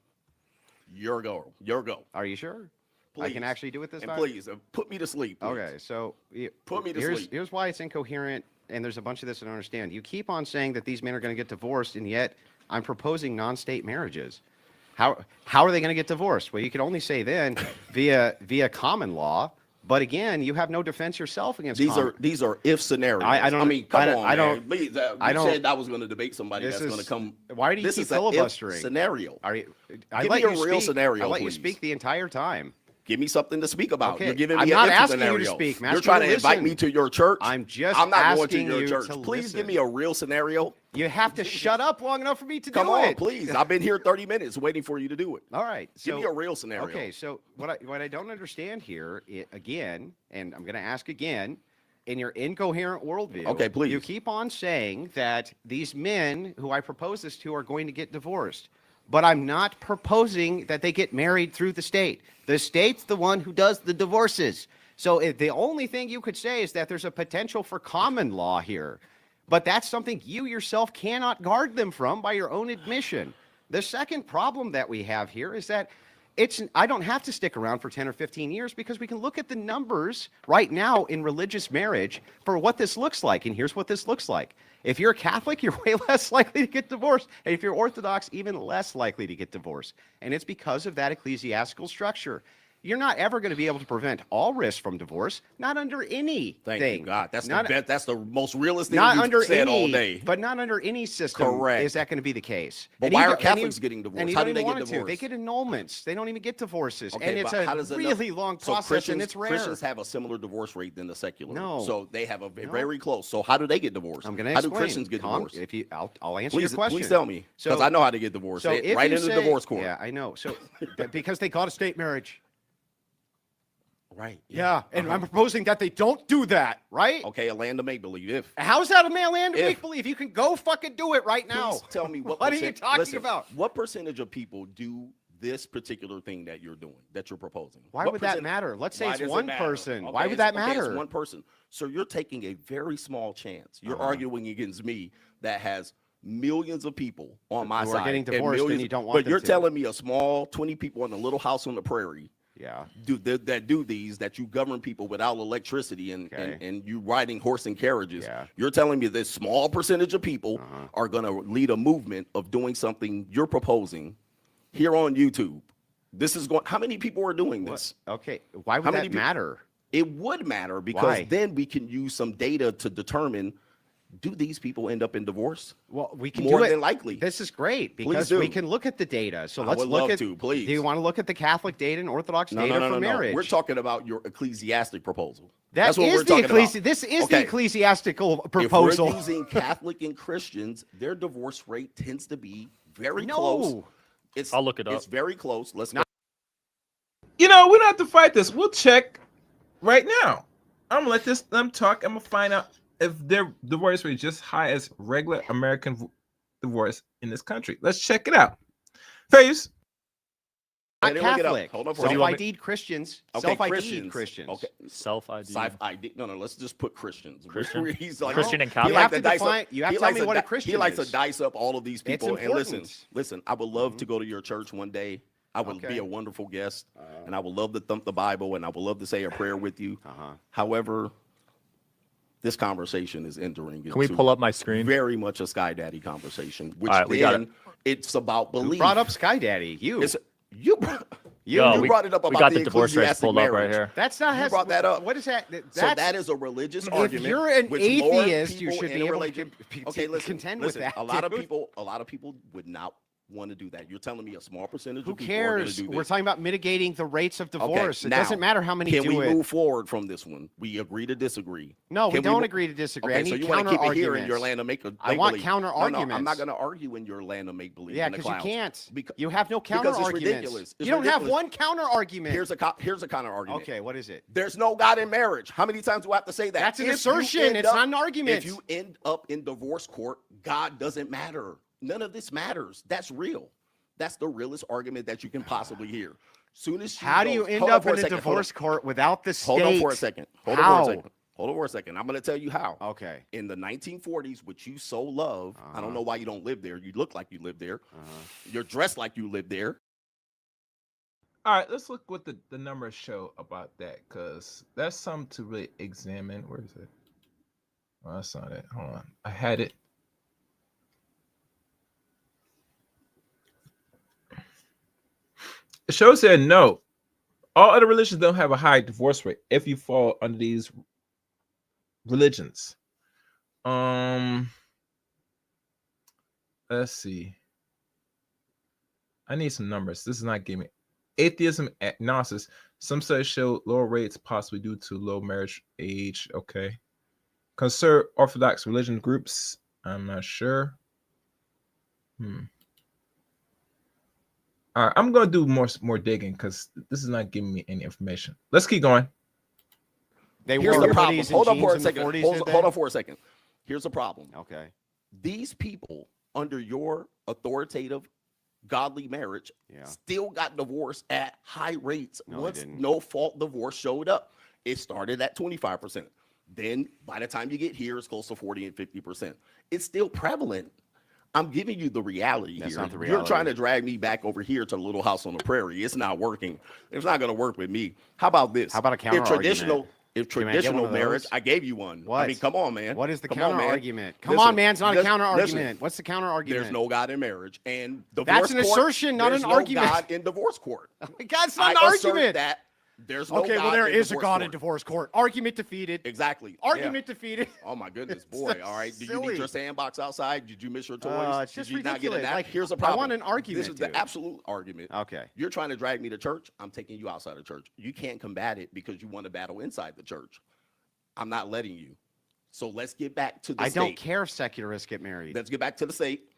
Your go. Your go. Are you sure? I can Please. actually do it this And time. please, put me to sleep. please. Okay, so Put me to here's, sleep. Here's why it's incoherent, and there's a bunch of this I don't understand. You keep on saying that these men are going to get divorced, and yet I'm proposing non-state marriages. How are they going to get divorced? Well, you can only say then via common law. But again, you have no defense yourself against These are if scenarios. I don't- I mean, come I don't- on, I man. don't- Please, I you don't- said I was going to debate somebody This that's going is- to come. why do you this keep is a if filibustering? scenario. Are you, I Give let me you a real speak. scenario, I let you please. speak the entire time. Give me something to speak about. Okay, You're giving I'm me not an if asking you to scenario. speak. I'm You're asking trying you to to invite me listen. to your church. I'm just I'm not going to asking your you church. to Please listen. give me a real scenario. You have to shut up long enough for me to Come do on, it. please. I've been here 30 minutes waiting for you to do it. All right. Give me a real scenario. Okay, so what I don't understand here, again, and I'm going to ask again, in your incoherent worldview, Okay, please. you keep on saying that these men who I propose this to are going to get divorced. But I'm not proposing that they get married through the state. The state's the one who does the divorces. So the only thing you could say is that there's a potential for common law here. But that's something you yourself cannot guard them from by your own admission. The second problem that we have here is that I don't have to stick around for 10 or 15 years because we can look at the numbers right now in religious marriage for what this looks like. And here's what this looks like. If you're a Catholic, you're way less likely to get divorced. And if you're Orthodox, even less likely to get divorced. And it's because of that ecclesiastical structure. You're not ever going to be able to prevent all risks from divorce, not under anything. Thank you, God. That's not, the best. That's the most realist thing not you've under said any, all day. But not under any system Correct. is that going to be the case. But And why even- are and Catholics you- getting divorced? and you How don't do even they get want it to. divorced? They get annulments. They don't even get divorces. Okay, and it's but how a does really long so process, Christians, and it's rare. Christians have a similar divorce rate than the secular. No. So they have very close. So how do they get divorced? I'm going to How explain. do Christians get Tom, divorced? I'll answer Please, your question. please tell me, because I know how to get divorced. So if right you into the say- divorce court. Yeah, I know. So because they call it a state marriage. Right. Yeah, and I'm proposing that they don't do that, right? Okay, a land of make believe. If How's that a land of If- make believe? You can go fucking do it right now. please tell me what What are you percent- talking listen, about? What percentage of people do this particular thing that you're doing, that you're proposing? Why What would that percent- matter? Let's say Why it's does it one matter? person. Okay, Why would it's- that okay, matter? it's one person. So you're taking a very small chance. You're Uh-huh. arguing against me that has millions of people on my Who are side. getting and divorced and millions- you don't want But them you're to. telling me a small 20 people in a little house on the prairie Yeah. that do these, that you govern people without electricity and Okay. and you riding horse and carriages. Yeah. You're telling me this small percentage of people Uh-huh. are going to lead a movement of doing something you're proposing here on YouTube. This is going. How many people are doing this? Okay. Why would How that many people- matter? It would matter because Why? then we can use some data to determine, do these people end up in divorce? Well, we can More do it. than likely. This is great Please because do. we can look at the data. So I let's would look love at. to, please. Do you want to look at the Catholic data and Orthodox No, data no, no, for no, no. marriage? We're talking about your ecclesiastic proposal. That's what is we're the talking about. This is Okay. the ecclesiastical If proposal. we're using Catholic and Christians, their divorce rate tends to be very No. close. I'll look it up. It's very close. Let's Not- You know, we don't have to fight this. We'll check right now. I'm gonna let them talk. I'm gonna find out if their divorce rate is just high as regular American divorce in this country. Let's check it out. Face. Not Wait, look it up. Catholic. Hold on for a second. Self-ID'd Christians. Okay, Self-ID'd Christians. Okay. Self-ID. Sci-ID. No, let's just put Christians. Christian? He's like, Christian and he Catholic? You likes have to dice up- define. You have he to tell likes me what a di- Christian He likes is. to dice up all of these It's people. And listen, important. listen. I would love to go to your church one day. I would Okay. be a wonderful guest, and I would love to thump the Bible, and I would love to say a prayer with you. Uh-huh. However, this conversation is entering Can we into pull up my screen? very much a Sky Daddy conversation, which All right, we got then it's about Who belief. brought up Sky Daddy? You. It's- You Yo, you brought it up we about got the the divorce rates ecclesiastic pulled up right marriage. here. That's not. You brought that up. What is that? So that is a religious if argument. you're an which more atheist, you people should in be a able religion- to Okay, listen, contend listen. with that. A lot of dude. people would not want to do that. You're telling me a small percentage Who of people are going cares? to do this. We're talking about mitigating the rates of Okay, divorce. It now, doesn't matter how many Can do we it. move forward from this one? We agree to disagree. No, we Can don't mo- agree to disagree. I Okay, need so you want to counter keep it here in arguments. your land of make a I want make-believe. counter No, I'm not arguments. going to argue in your land of make believe. Yeah, because because you can't. Because, You have no counter because it's arguments. ridiculous. It's You don't have ridiculous. one counter argument. Here's a counter argument. Okay, what is it? There's no God in marriage. How many times do I have to say that? That's an If you assertion. end It's up- not an argument. If you end up in divorce court, God doesn't matter. None of this matters. That's real. That's the realest argument that you can possibly hear. Soon as How do you end up in a divorce court without the state? Hold on for a second. Hold on for a second. Hold on for a second. I'm going to tell you how. Okay. In the 1940s, which you so love, I don't know why you don't live there. You look like you live there. You're dressed like you live there. All right, let's look what the numbers show about that, because that's something to really examine. Where is it? Oh, that's not it. Hold on. I had it. It shows that no, all other religions don't have a high divorce rate if you fall under these religions. Let's see. I need some numbers. This is not giving atheism, agnosis. Some studies show lower rates possibly due to low marriage age. Okay. Conservative Orthodox religion groups. I'm not sure. All right, I'm gonna do more digging because this is not giving me any information. Let's keep going. They Here's wore the problem. hoodies and Hold on jeans for a in the second. 40s, Hold did they? on for a second. Here's the problem. Okay. These people, under your authoritative, godly marriage, still got divorced at high rates. No, they Once didn't. no fault divorce showed up, it started at 25%. Then by the time you get here, it's close to 40 and 50%. It's still prevalent. I'm giving you the reality That's here. not the You're reality. trying to drag me back over here to the little house on the prairie. It's not working. It's not going to work with me. How about this? How about a counter argument? If Can I get one traditional of marriage, those? I gave you one. What? I mean, come on, man. What is the Come on, counter man. argument? Come Listen, on, man. It's not a listen, counter listen. argument. What's the counter argument? There's no God in marriage, and That's divorce an court, assertion, not there's an no argument. God in divorce court. God's not an I assert argument. that there's no Okay, God well, there in is a divorce God court. in divorce court. Argument defeated. Exactly. Argument defeated. Yeah. Oh my goodness, It's boy! so All right. Did you silly. leave your sandbox outside? Did you miss your toys? It's just Did you not get a ridiculous. nap? Like, Here's the I problem. want an argument, This is the dude. absolute argument. Okay. You're trying to drag me to church. I'm taking you outside of church. You can't combat it because you want to battle inside the church. I'm not letting you. So let's get back to the I state. don't care if secularists get married. Let's get back to the state.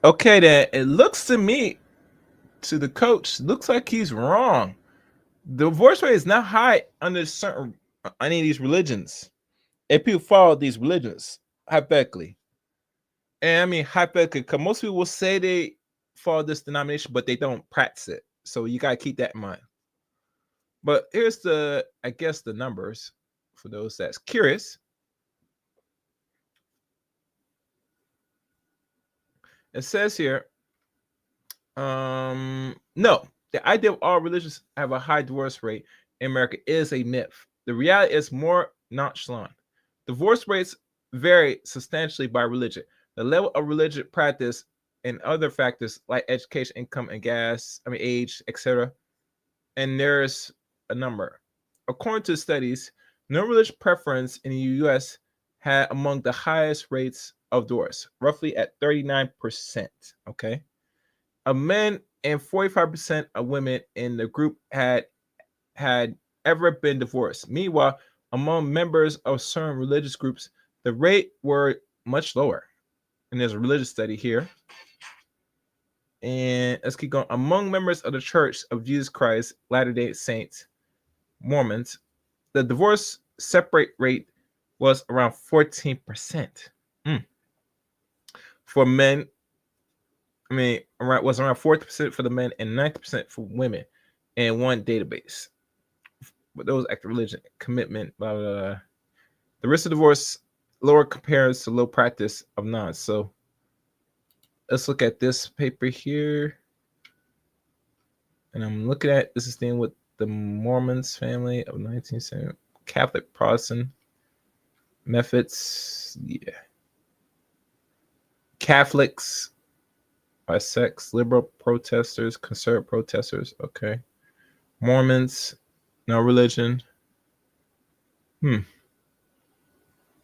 Okay, then it looks to me, to the coach, looks like he's wrong. The divorce rate is not high under certain any of these religions. If people follow these religions, hypothetically, and I mean hypothetically, because most people will say they follow this denomination, but they don't practice it. So you gotta keep that in mind. But here's the, I guess, the numbers for those that's curious. It says here, no, the idea of all religions have a high divorce rate in America is a myth. The reality is more nonchalant. Divorce rates vary substantially by religion. The level of religious practice and other factors like education, income, and age, etc. And there's a number. According to studies, no religious preference in the U.S. had among the highest rates of divorce, roughly at 39%. Okay, of men and 45% of women in the group had ever been divorced. Meanwhile, among members of certain religious groups, the rate were much lower. And there's a religious study here. And let's keep going. Among members of the Church of Jesus Christ, Latter-day Saints, Mormons, the divorce separate rate was around 14%. For men, was around 40% for the men and 90% for women in one database. But those active religion, commitment, blah, blah, blah. The risk of divorce lower compares to low practice of non. So let's look at this paper here. And I'm looking at, this is dealing with the Mormons family of 19th century, Catholic Protestant methods. Yeah. Catholics by sex, liberal protesters, conservative protesters. Okay. Mormons, no religion. This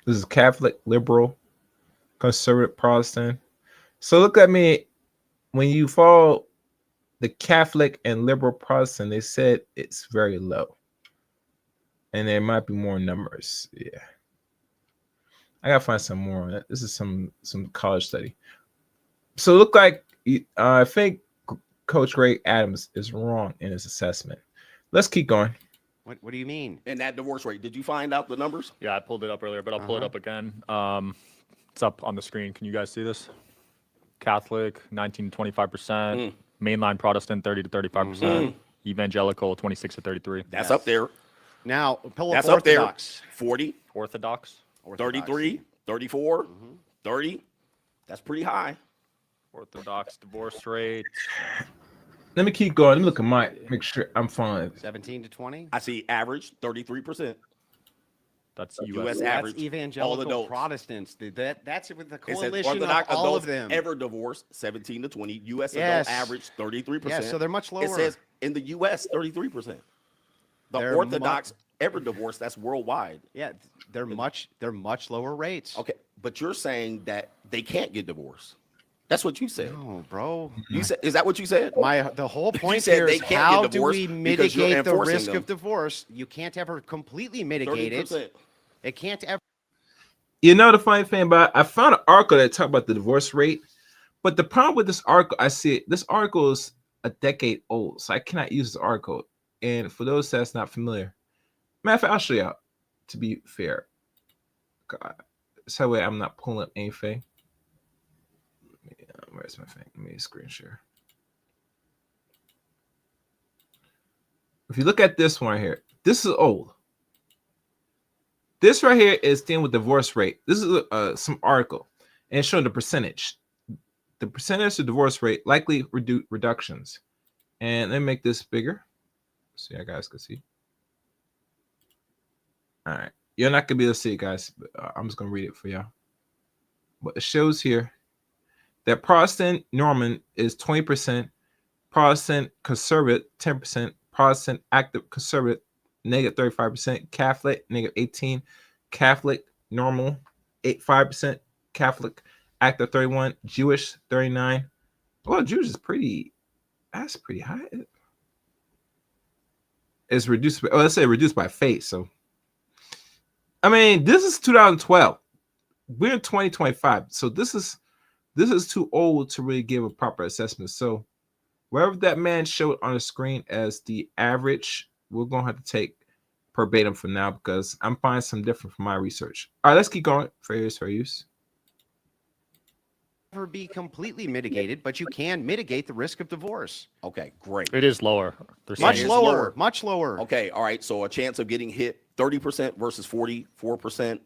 is Catholic, liberal, conservative, Protestant. So look at me. When you follow the Catholic and liberal Protestant, they said it's very low. And there might be more numbers. Yeah. I gotta find some more on it. This is some college study. So look like I think Coach Greg Adams is wrong in his assessment. Let's keep going. What do you mean? And that divorce rate, did you find out the numbers? Yeah, I pulled it up earlier, but I'll pull it up again. It's up on the screen. Can you guys see this? Catholic, 19 to 25%. Mainline Protestant, 30 to 35%. Evangelical, 26 to 33. That's up there. Now, pull up That's up there. Orthodox. 40, Orthodox, 33, 34, 30. That's pretty high. Orthodox divorce rate. Let me keep going. Let me look at my, make sure I'm following. 17 to 20. I see average 33%. That's US US. average. That's evangelical adults. Protestants. That's with the It says coalition of Orthodox all adults of them. ever divorced 17 to 20. U.S. Yes. adult average 33%. Yeah, so they're much lower. It says in the U.S. 33%. The They're Orthodox ever divorced, that's worldwide. Yeah, they're much lower rates. Okay, but you're saying that they can't get divorced. That's what you said. No, bro. You said, is that what you said? The whole point said here they is can't get how do divorced we because you're mitigate the enforcing risk them. of divorce? You can't ever completely mitigate 30%. it. It can't ever. You know the funny thing about I found an article that talked about the divorce rate, but the problem with this article, I see this article is a decade old, so I cannot use this article. And for those that's not familiar, matter of fact, I'll show you out. To be fair, God, so that way I'm not pulling up anything. Where's my thing? Let me screen share. If you look at this one right here, this is old. This right here is dealing with divorce rate. This is some article, and it's showing the percentage. The percentage of divorce rate likely reductions. And let me make this bigger so you guys can see. All right. You're not going to be able to see it, guys. But, I'm just going to read it for y'all. But it shows here that Protestant Norman is 20%, Protestant conservative 10%, Protestant active conservative negative 35%, Catholic negative 18%, Catholic normal 5%, Catholic active 31%, Jewish 39%. Well, Jewish is that's pretty high. It's reduced. Let's say reduced by faith. So, I mean, this is 2012. We're in 2025. So this is too old to really give a proper assessment. So wherever that man showed on the screen as the average, we're going to have to take verbatim for now because I'm finding some different from my research. All right, let's keep going. Fair use. Never be completely mitigated, but you can mitigate the risk of divorce. Okay, great. It is lower. They're Much saying it's lower, lower. much lower. Okay, all right. So a chance of getting hit 30% versus 44%.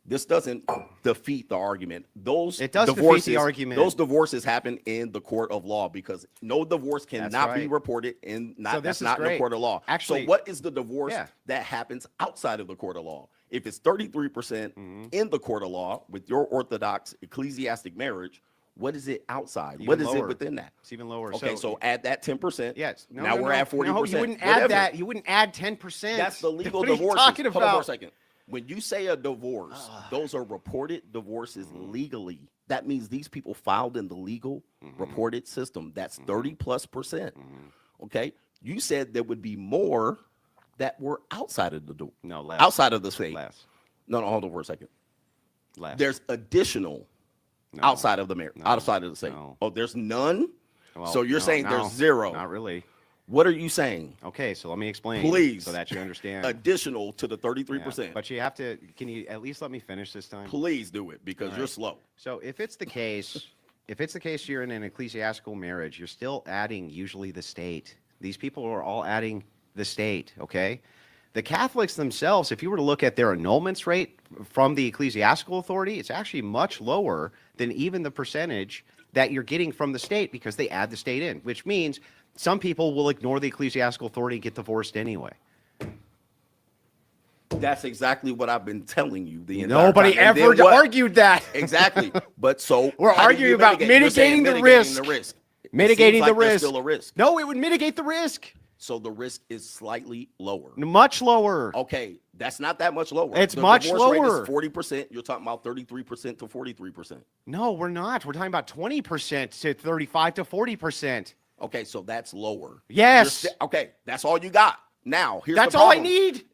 This doesn't defeat the argument. It does defeat the argument. Those divorces happen in the court of law because no divorce cannot be right. reported in So this that's is not in the great. court of law. Actually, so what is the divorce yeah. that happens outside of the court of law? If it's 33% in the court of law with your Orthodox ecclesiastic marriage, what is it outside? Even What is lower. it within that? It's even lower. Okay, so add that 10%. Yes. Now we're at 40%. No, you wouldn't Whatever. add that. You wouldn't add 10%. That's the legal What are you divorce. talking Hold on for a about? second. When you say a divorce, those are reported divorces legally. That means these people filed in the legal reported system. That's 30+%. Okay. You said there would be more that were outside of the door. No, less. Outside of the state. Less. No, hold on for a second. Less. There's additional No. outside of the marriage, outside of the state. No. Oh, there's none? Well, So you're no, saying no, there's zero. Not really. What are you saying? Okay, so let me explain. Please. So that you understand. Additional to the Yeah, 33%. but you have to, can you at least let me finish this time? Please do it because All you're right. slow. So if it's the case you're in an ecclesiastical marriage, you're still adding usually the state. These people are all adding the state, okay? The Catholics themselves, if you were to look at their annulments rate from the ecclesiastical authority, it's actually much lower than even the percentage that you're getting from the state because they add the state in, which means some people will ignore the ecclesiastical authority and get divorced anyway. That's exactly what I've been telling you. The entire Nobody time. And ever then what? argued that. Exactly. But so We're how do arguing you about mitigate? You're saying mitigating the mitigating risk. It Mitigating seems the like there's risk. still a risk. No, it would mitigate the risk. So the risk is slightly lower. Much lower. Okay, that's not that much lower. It's the much divorce rate lower. is 40%. You're talking about 33% to 43%. No, we're not. We're talking about 20% to 35 to 40%. Okay, so that's lower. Yes. Okay, that's all you got. Now, here's That's the all I problem. need.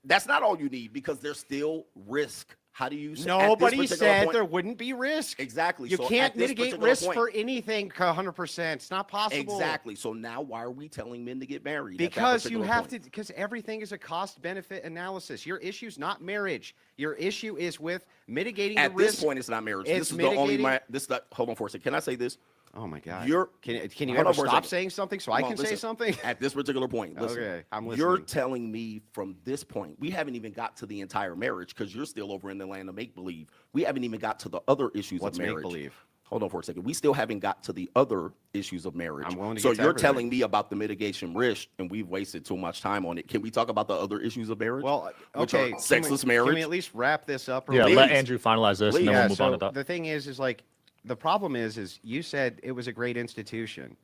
That's not all you need because there's still risk. How do you say Nobody said there wouldn't be risk. Exactly. You So can't at this mitigate particular risk point- for anything 100%. It's not possible. Exactly. So now why are we telling men to get married? at that Because you particular have point? to, because everything is a cost benefit analysis. Your issue is not marriage. Your issue is with mitigating At the risk. this point, it's not marriage. It's This is the only mitigating- hold on for a second. Can I say this? Oh my God. Can you hold ever on for a stop second. saying something so I Hold can on, say listen. something? At this particular point, listen. Okay, I'm You're listening. telling me from this point, we haven't even got to the entire marriage because you're still over in the land of make believe. We haven't even got to the other issues What's of marriage. make-believe? Hold on for a second. We still haven't got to the other issues of marriage. I'm willing to so get to you're everything. telling me about the mitigation risk, and we've wasted too much time on it. Can we talk about the other issues of marriage? Well, which okay. are sexless Can marriage. we at least wrap this up? Yeah, real let quick? Andrew finalize this, and then Yeah, we'll move on so to that. the thing is like, the problem is you said it was a great institution.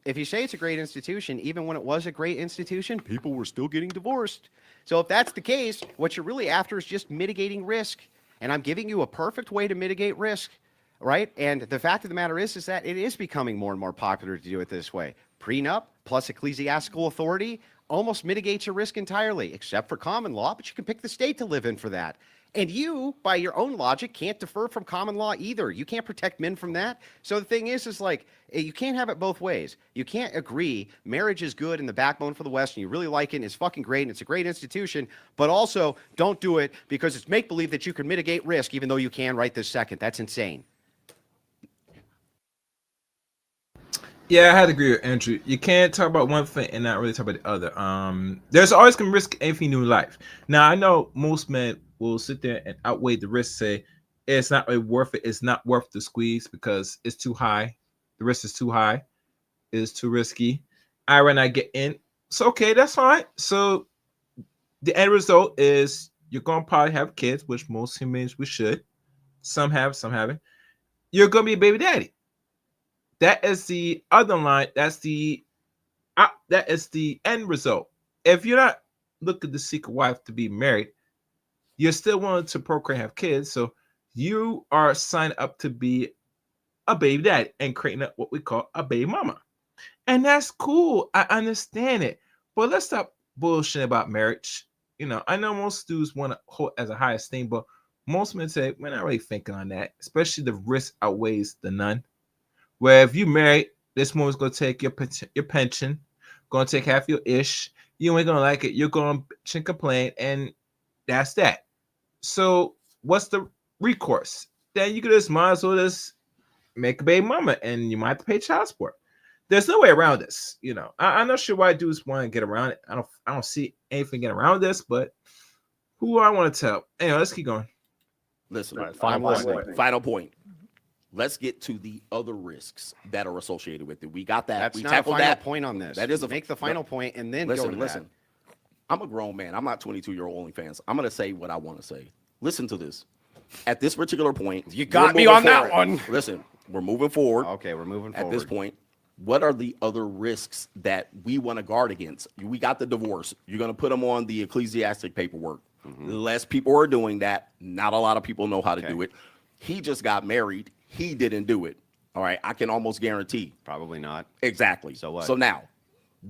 If you say it's a great institution, even when it was a great institution, people were still getting divorced. So if that's the case, what you're really after is just mitigating risk. And I'm giving you a perfect way to mitigate risk, right? And the fact of the matter is that it is becoming more and more popular to do it this way. Prenup plus ecclesiastical authority almost mitigates your risk entirely, except for common law, but you can pick the state to live in for that. And you, by your own logic, can't defer from common law either. You can't protect men from that. So the thing is like, you can't have it both ways. You can't agree marriage is good and the backbone for the West and you really like it and it's fucking great and it's a great institution, but also don't do it because it's make-believe that you can mitigate risk even though you can right this second. That's insane. Yeah, I had to agree with Andrew. You can't talk about one thing and not really talk about the other. There's always gonna risk anything new in life. Now I know most men will sit there and outweigh the risk, say it's not really worth it, it's not worth the squeeze because it's too high. The risk is too high, it's too risky. I rather not get in. So okay, that's fine. So the end result is you're gonna probably have kids, which most humans we should. Some have, some haven't. You're gonna be a baby daddy. That is the other line. That is the end result. If you're not looking to seek a wife to be married, you're still wanting to procreate, have kids. So you are signed up to be a baby daddy and creating what we call a baby mama. And that's cool. I understand it. But let's stop bullshitting about marriage. You know, I know most dudes want to hold as a high esteem, but most men say, we're not really thinking on that, especially the risk outweighs the none. Where if you married, this woman's going to take your pension, going to take half your ish. You ain't going to like it. You're going to complain, and that's that. So what's the recourse? Then you could just might as well just make a baby mama, and you might have to pay child support. There's no way around this. You know, I'm not sure why dudes want to get around it. I don't see anything getting around this, but who do I want to tell? Anyway, let's keep going. Listen, Right, final point. Let's get to the other risks that are associated with it. We got that. That's we not a tackled final that point on this. That is Make the final point and then listen, go to listen. I'm a grown man. I'm not 22-year-old OnlyFans. I'm gonna say what I want to say. Listen to this. At this particular point, You got we're me moving on that forward. one. Listen, we're moving forward. that. Okay, we're moving forward. At this point, what are the other risks that we want to guard against? We got the divorce. You're going to put them on the ecclesiastic paperwork. Less people are doing that. Not a lot of people know how to do it. He just got married. He didn't do it. All right. I can almost guarantee. Probably not. Exactly. So what? So now,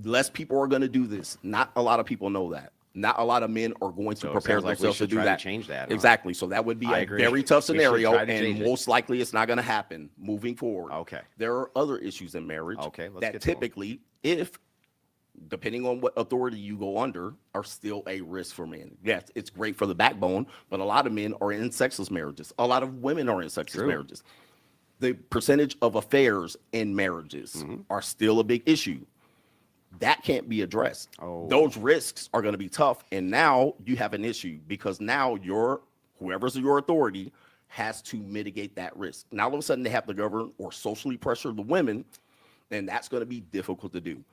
less people are going to do this. Not a lot of people know that. Not a lot of men are going to So it prepare sounds like we themselves to should do try to that. change that, huh? Exactly. So that would be I a agree. very tough We should scenario, try to and change it. most likely it's not going to happen moving forward. Okay. There are other issues in marriage Okay, let's that get to 'em. typically, if depending on what authority you go under, are still a risk for men. Yes, it's great for the backbone, but a lot of men are in sexless marriages. A lot of women are in sexless marriages. The percentage of affairs in marriages Mm-hmm. are still a big issue. That can't be addressed. Oh. Those risks are going to be tough. And now you have an issue because now whoever's your authority has to mitigate that risk. Now all of a sudden they have to govern or socially pressure the women, and that's going to be difficult to do.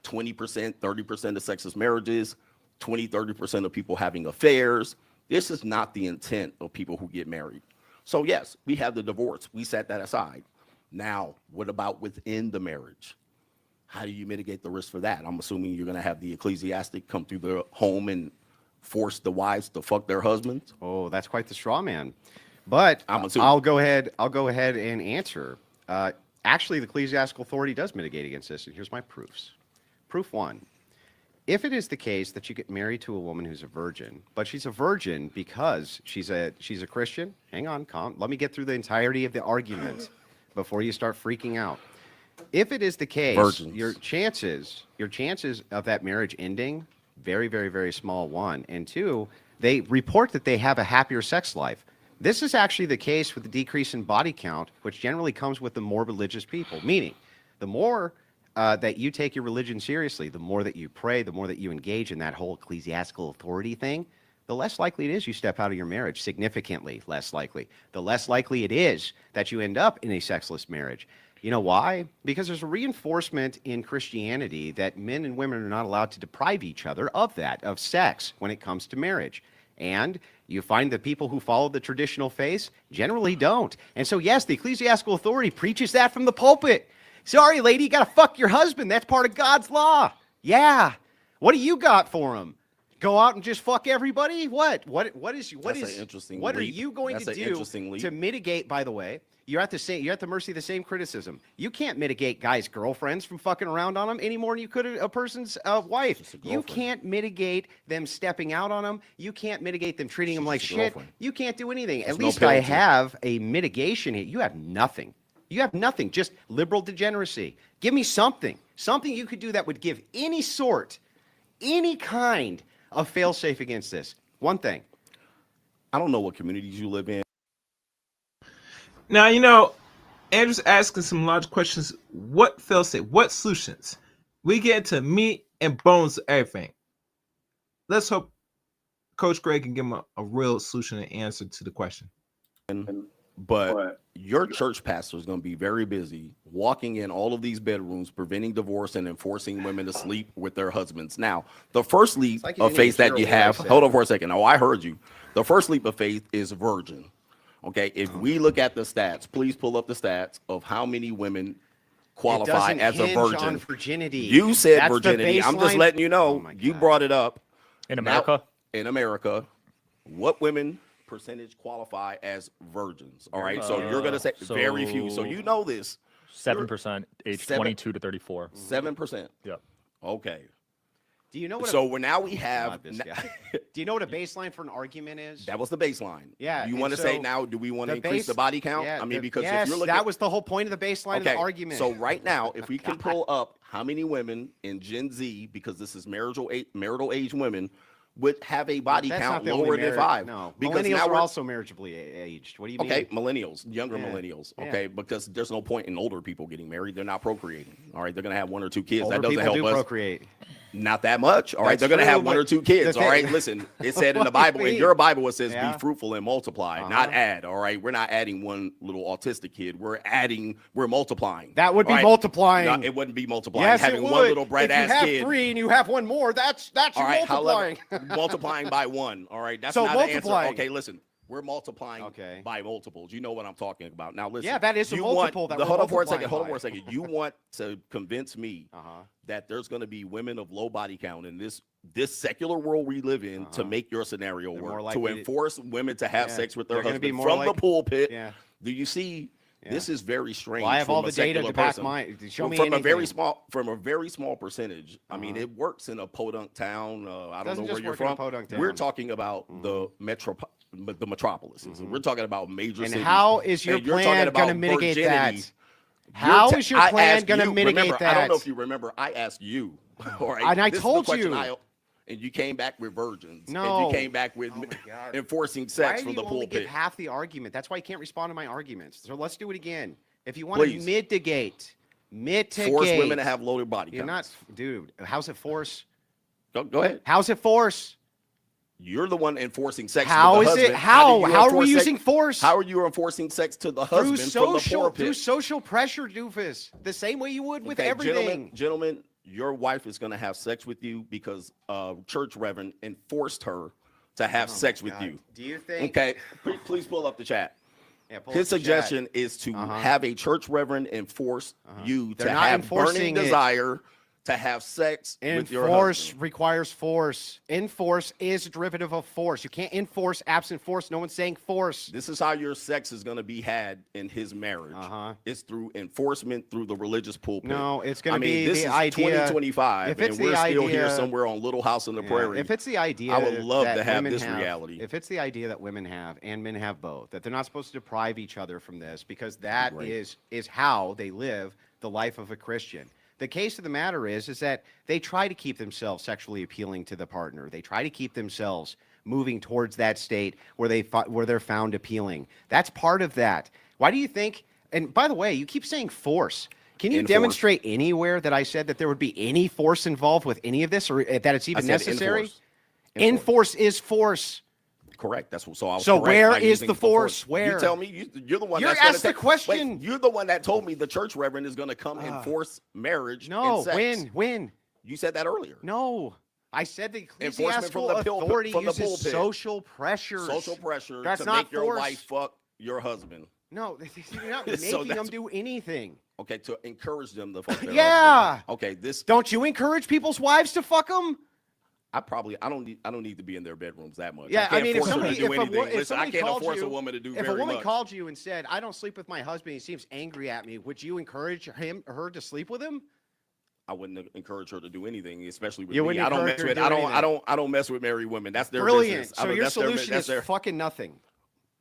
20%, 30% of sexless marriages, 20-30% of people having affairs. This is not the intent of people who get married. So yes, we have the divorce. We set that aside. Now, what about within the marriage? How do you mitigate the risk for that? I'm assuming you're going to have the ecclesiastic come through the home and force the wives to fuck their husbands. Oh, that's quite the straw man. But I'm assuming. I'll go ahead and answer. Actually, the ecclesiastical authority does mitigate against this, and here's my proofs. Proof one. If it is the case that you get married to a woman who's a virgin, but she's a virgin because she's a Christian, hang on, let me get through the entirety of the argument before you start freaking out. If it is the case, Virgins. your chances of that marriage ending, very, very, very small, one. And two, they report that they have a happier sex life. This is actually the case with the decrease in body count, which generally comes with the more religious people, meaning the more that you take your religion seriously, the more that you pray, the more that you engage in that whole ecclesiastical authority thing, the less likely it is you step out of your marriage, significantly less likely. The less likely it is that you end up in a sexless marriage. You know why? Because there's a reinforcement in Christianity that men and women are not allowed to deprive each other of that, of sex, when it comes to marriage. And you find that people who follow the traditional faith generally don't. And so, yes, the ecclesiastical authority preaches that from the pulpit. Sorry, lady, you got to fuck your husband. That's part of God's law. Yeah. What do you got for him? Go out and just fuck everybody? What are you going to do to mitigate? By the way, you're at the mercy of the same criticism. You can't mitigate guys' girlfriends from fucking around on them any more than you could a person's wife. You can't mitigate them stepping out on them. You can't mitigate them treating them like shit. You can't do anything. At least I have a mitigation here. You have nothing. You have nothing. Just liberal degeneracy. Give me something you could do that would give any kind of failsafe against this. One thing. I don't know what communities you live in. Now, Andrew's asking some large questions. What failsafe? What solutions? We get into meat and bones of everything. Let's hope Coach Greg can give him a real solution and answer to the question. But your church pastor is going to be very busy walking in all of these bedrooms, preventing divorce and enforcing women to sleep with their husbands. Now, the first leap of faith that you have, hold on for a second. Oh, I heard you. The first leap of faith is virgin. Okay, if we look at the stats, please pull up the stats of how many women qualify as a virgin. On virginity. You said virginity. I'm just letting you know. You brought it up. In America? Now, in America, what women percentage qualify as virgins? All right, so you're going to say very few. So you know this. 7%, age 22 to 34. 7%. Yeah. Okay. Do you know what? So now we have. Do you know what a baseline for an argument is? That was the baseline. Yeah. You want to say now? Do we want to increase the body count? Yeah, I mean, because yes, if you're looking, that was the whole point of the baseline of the argument. So right now, if we can pull up how many women in Gen Z, because this is marital age women, would have a body count lower than 5. No, because millennials now are also marriageably aged. What do you mean? Okay, millennials, younger millennials. Okay, because there's no point in older people getting married. They're not procreating. All right, they're going to have 1 or 2 kids. Older that doesn't people help do us. Procreate. Not that much. All right, they're going to have 1 or 2 kids. All right, listen, it said in the Bible, in your Bible, it says be fruitful and multiply, not add. All right, we're not adding one little autistic kid. We're multiplying. That would be multiplying. No, it wouldn't be multiplying. Yes, having it would. one little bread ass kid. If you have 3 and you have 1 more, that's all right, multiplying. Multiplying by 1. All right, that's so not multiplying. an answer. Okay, listen. We're multiplying by multiples. You know what I'm talking about. Now listen. Yeah, that is a multiple. Hold on for a second. You want to convince me that there's going to be women of low body count in this secular world we live in to make your scenario work, to enforce women to have sex with their husband from the pulpit. Yeah. Do you see? This is very strange. Well, I have all the data to back my. Show me from a very small percentage. I mean, it works in a podunk town. I don't know where you're from. We're talking about the metropolises. We're talking about major cities. And how is your plan going to mitigate that? How is your plan going to mitigate that? I don't know if you remember. I asked you. All right. And I told you. And you came back with virgins. No. And you came back with enforcing sex from the pulpit. Why do you only give half the argument? That's why you can't respond to my arguments. So let's do it again. If you want to mitigate. Force women to have lower body counts. You're not, dude. How's it force? Go ahead. How's it force? You're the one enforcing sex to the husband. How is it? How are we using force? How are you enforcing sex to the husband from the pulpit? Through social pressure, doofus. The same way you would with everything. Gentlemen, your wife is going to have sex with you because church reverend enforced her to have Oh sex my with God. you. Do you think? Okay, please pull up the chat. Yeah, pull His up the chat. suggestion is to have a church reverend enforce you They're to not have enforcing burning it. desire to have sex with your Enforce husband. requires force. Enforce is a derivative of force. You can't enforce absent force. No one's saying force. This is how your sex is going to be had in his marriage. It's through enforcement through the religious pulpit. No, it's going to mean, be this the is idea. 2025, If it's and we're the still here idea- somewhere on Little House on the Prairie. If it's the idea, I would love that to have women this reality. If it's the idea that women have and men have both, that they're not supposed to deprive each other from this because that is how they live the life of a Christian. The case of the matter is that they try to keep themselves sexually appealing to the partner. They try to keep themselves moving towards that state where they're found appealing. That's part of that. Why do you think? And by the way, you keep saying force. Can you demonstrate anywhere that I said that there would be any force involved with any of this, or that it's even necessary? Enforce is force. Correct. That's what. So I was So correct where by is using the force? Where? You tell me. You're the one. You're that's gonna asked the take- question. Wait, you're the one that told me the church reverend is going to come enforce marriage. No, and sex. when? You said that earlier. No. I said the Enforcement ecclesiastical from the authority from the uses pulpit. social pressures. Social pressure That's to not make your force. wife fuck your husband. No, you're not So making them do anything. Okay, to encourage them to fuck their Yeah. husband. Okay, this Don't you encourage people's wives to fuck them? I don't need to be in their bedrooms that much. Yeah, I can't mean, if force her somebody, to do if a, anything. wo- if Listen, I somebody can't called force you, a woman to do if very a woman much. called you and said, "I don't sleep with my husband. He seems angry at me," would you encourage him or her to sleep with him? I wouldn't encourage her to do anything, especially with You me. wouldn't I don't encourage mess her with to do I don't mess with married women. That's their Brilliant. business. So your that's their- solution that's is their- fucking nothing.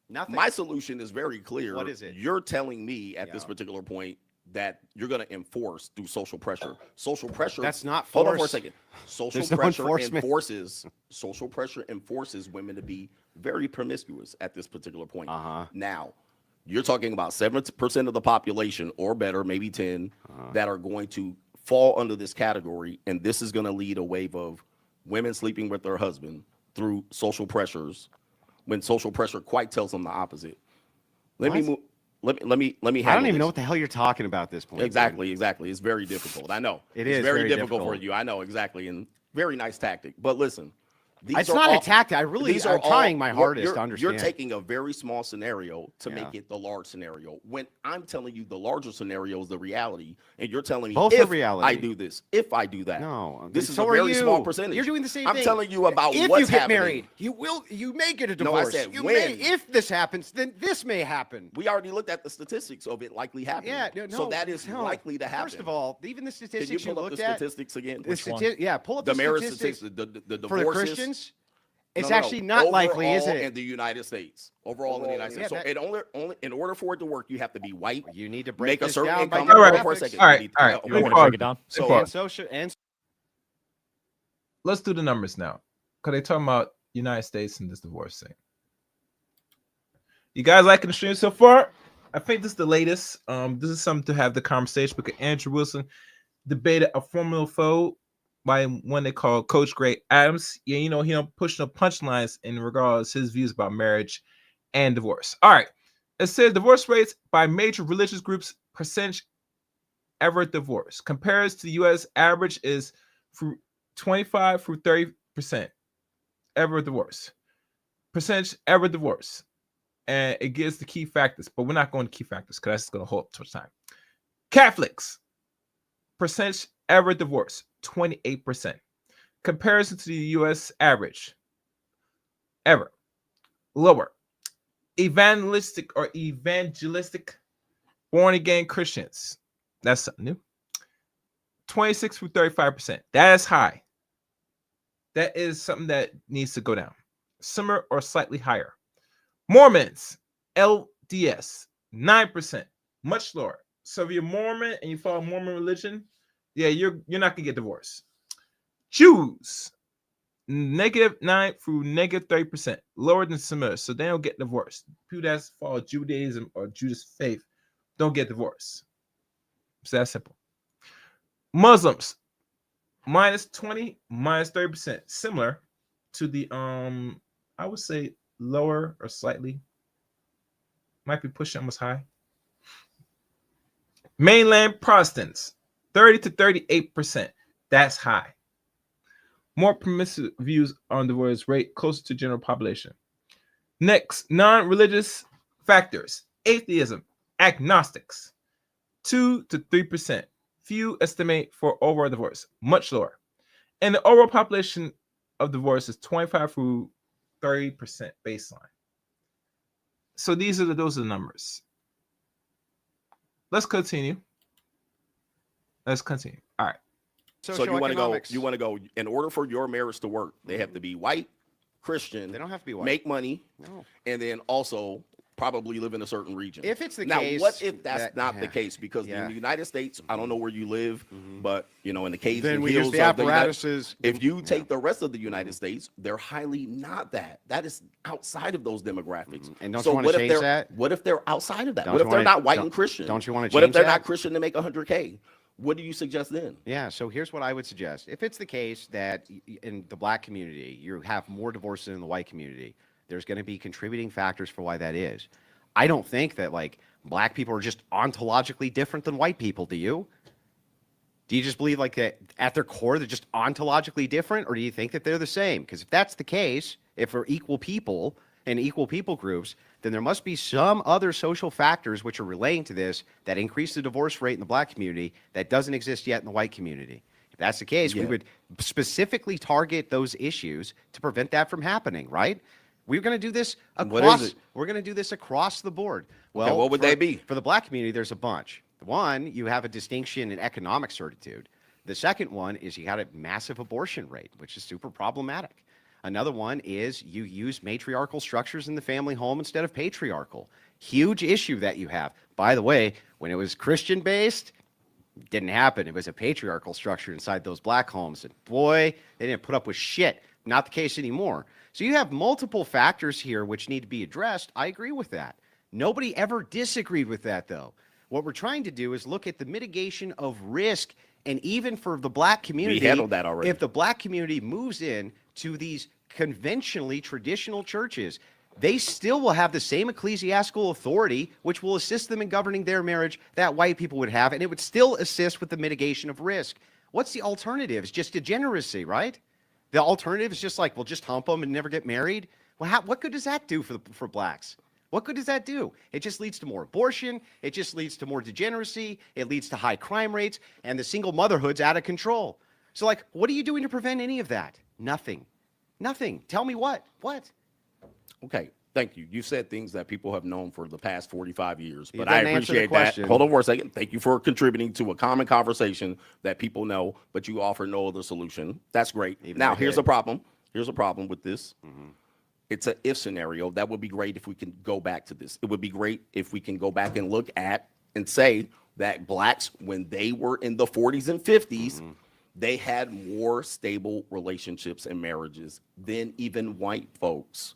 Nothing. My solution is very clear. What is it? You're telling me at this Yeah. particular point that you're going to enforce through social pressure. Social pressure. That's not Hold on for a force. second. Social There's no pressure enforcement. enforces women to be very promiscuous at this particular point. Uh-huh. Now, you're talking about 7% of the population or better, maybe 10, that are going to fall under this category, and this is going to lead a wave of women sleeping with their husband through social pressures when social pressure quite tells them the opposite. Let me handle I don't even know this. what the hell you're talking about at this point. Exactly. It's very difficult. I know. It It's is very very difficult for difficult. you. I know exactly, and very nice tactic. But listen, It's not a tactic. I'm trying my hardest to understand. You're taking a very small scenario to Yeah. make it the large scenario. When I'm telling you the larger scenario is the reality, and you're telling me Both if are reality. I do this, if I do that. No, this is so a are very you. small percentage. You're doing the same I'm thing. telling you about if what's you get happening. married, you may get a No, I divorce. said you when. may, if this happens, then this may happen. We already looked at the statistics of it likely happening. Yeah, so that is no. likely to happen. First of all, even the Can you statistics pull up looked the at, statistics again? yeah, pull up The the marriage statistics statistics, the for the divorces. Christians. It's No. actually not likely, is Overall it? in the United States. Overall in the United States. So that- it only in order for it to work, you have to be white. You need to break Make a this certain down by income. All right. Hold on for a demographics. second. All right, You need- all right. hold You want me to on. break it down? So- And social and Let's do the numbers now, because they're talking about United States and this divorce thing. You guys liking the stream so far? I think this is the latest. This is something to have the conversation because Andrew Wilson debated a formula foe by one they call Coach Greg Adams. Yeah, you know, he don't push no punchlines in regards to his views about marriage and divorce. All right. It says divorce rates by major religious groups, percentage ever divorce compares to the U.S. average is from 25 through 30% ever divorce. Percentage ever divorce. And it gives the key factors, but we're not going to key factors because that's going to hold up too much time. Catholics, percentage ever divorce, 28%. Comparison to the U.S. average, ever. Lower. Evangelistic born again Christians, that's something new. 26 through 35%. That is high. That is something that needs to go down. Similar or slightly higher. Mormons, LDS, 9%, much lower. So if you're Mormon and you follow Mormon religion, yeah, you're not gonna get divorced. Jews, -9 through -30%, lower than similar, so they don't get divorced. People that follow Judaism or Judas faith don't get divorced. It's that simple. Muslims, -20, -30%, similar to the I would say lower or slightly. Might be pushing almost high. Mainland Protestants, 30 to 38%. That's high. More permissive views on divorce rate closer to general population. Next, non-religious factors. Atheism, agnostics, 2 to 3%. Few estimate for overall divorce, much lower. And the overall population of divorce is 25 through 30% baseline. So those are the numbers. Let's continue. All right. So you want to go, in order for your marriage to work, they have to be white, Christian. They don't have to be white. Make money. No. And then also probably live in a certain region. If it's the now, case. what if that's not the case? Because in the United States, I don't know where you live, but in the caves Then and we hills use the of apparatuses. if you take the rest of the United States, they're highly not that. That is outside of those demographics. And don't you want to change that? What if they're outside of that? Don't What you if they're wanna- not white don't- and Christian? don't you wanna What if change they're that? not Christian to make 100K? What do you suggest then? Yeah, so here's what I would suggest. If it's the case that in the black community, you have more divorces than in the white community, there's going to be contributing factors for why that is. I don't think that, like, black people are just ontologically different than white people, do you? Do you just believe, like, that at their core, they're just ontologically different, or do you think that they're the same? Because if that's the case, if we're equal people and equal people groups, then there must be some other social factors which are relating to this that increase the divorce rate in the black community that doesn't exist yet in the white community. If that's the case, we would specifically target those issues to prevent that from happening, right? We're going to do this across. We're going to do this across the board. Well, okay, what would they be? For the black community, there's a bunch. One, you have a distinction in economic certitude. The second one is you got a massive abortion rate, which is super problematic. Another one is you use matriarchal structures in the family home instead of patriarchal. Huge issue that you have. By the way, when it was Christian-based, it didn't happen. It was a patriarchal structure inside those black homes. And boy, they didn't put up with shit. Not the case anymore. So you have multiple factors here which need to be addressed. I agree with that. Nobody ever disagreed with that, though. What we're trying to do is look at the mitigation of risk. And even for the black community, we handled that already. If the black community moves in to these conventionally traditional churches, they still will have the same ecclesiastical authority, which will assist them in governing their marriage that white people would have, and it would still assist with the mitigation of risk. What's the alternative? It's just degeneracy, right? The alternative is just like, well, just hump them and never get married. Well, what good does that do for blacks? What good does that do? It just leads to more abortion. It just leads to more degeneracy. It leads to high crime rates, and the single motherhood's out of control. So, like, what are you doing to prevent any of that? Nothing. Nothing. Tell me what? What? Okay, thank you. You said things that people have known for the past 45 years, You but I didn't answer the appreciate that. question. Hold on for a second. Thank you for contributing to a common conversation that people know, but you offer no other solution. That's great. Even Now, I here's did. a problem. Here's a problem with this. It's an if scenario. That would be great if we can go back to this. It would be great if we can go back and look at and say that blacks, when they were in the 40s and 50s, they had more stable relationships and marriages than even white folks.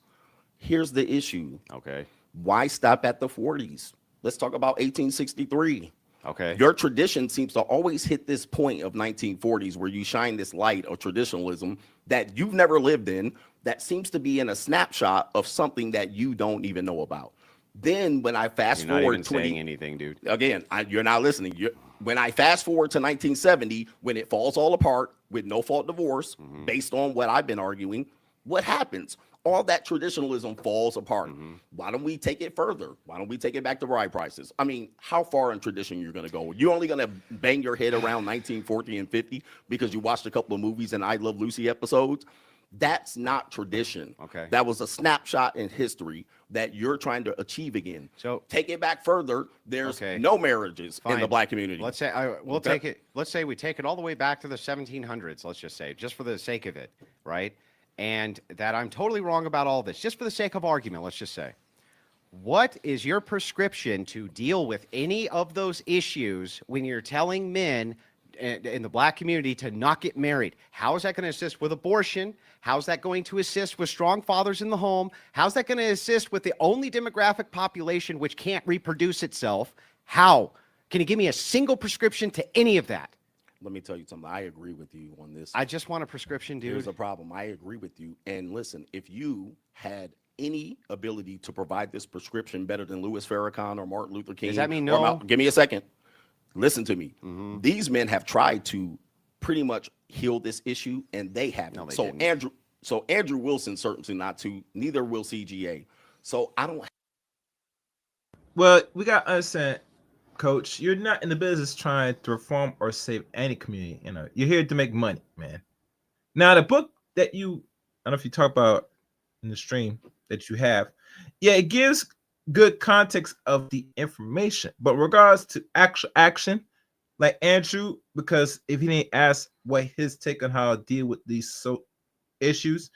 Here's the issue. Okay. Why stop at the 40s? Let's talk about 1863. Okay. Your tradition seems to always hit this point of 1940s where you shine this light of traditionalism that you've never lived in, that seems to be in a snapshot of something that you don't even know about. Then when I fast You're not forward even 20 saying anything, dude. again, you're not listening. When I fast forward to 1970, when it falls all apart with no fault divorce, based on what I've been arguing, what happens? All that traditionalism falls apart. Why don't we take it further? Why don't we take it back to bride prices? I mean, how far in tradition you're going to go? You're only going to bang your head around 1940 and 50 because you watched a couple of movies and I Love Lucy episodes? That's not tradition. Okay. That was a snapshot in history that you're trying to achieve again. So take it back further. There's Okay. no marriages in the Fine. black community. Let's say we'll take it. Let's say we take it all the way back to the 1700s. Let's just say, just for the sake of it, right? And that I'm totally wrong about all this, just for the sake of argument. Let's just say, what is your prescription to deal with any of those issues when you're telling men in the black community to not get married? How is that going to assist with abortion? How's that going to assist with strong fathers in the home? How's that going to assist with the only demographic population which can't reproduce itself? How? Can you give me a single prescription to any of that? Let me tell you something. I agree with you on this. I just want a prescription, dude. Here's a problem. I agree with you. And listen, if you had any ability to provide this prescription better than Louis Farrakhan or Martin Luther King, Does that mean or no? give me a second. Listen to me. These men have tried to pretty much heal this issue, and they haven't. No, they so didn't. Andrew Wilson certainly not to. Neither will CGA. So I don't. Well, we got to understand, Coach, you're not in the business trying to reform or save any community. You know, you're here to make money, man. Now, the book that I don't know if you talk about in the stream that you have, yeah, it gives good context of the information. But regards to actual action, like Andrew, because if he didn't ask what his take on how to deal with these issues,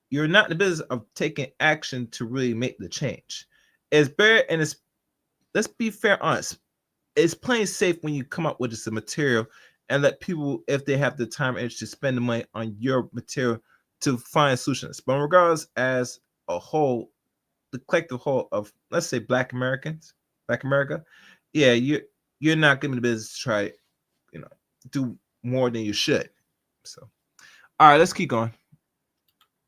you're not in the business of taking action to really make the change. It's better, and let's be fair, honest. It's plain safe when you come up with just a material and let people, if they have the time and energy, to spend the money on your material to find solutions. But regardless, as a whole, the collective whole of, let's say, Black America, yeah, you're not giving the business to try, do more than you should. So, all right, let's keep going.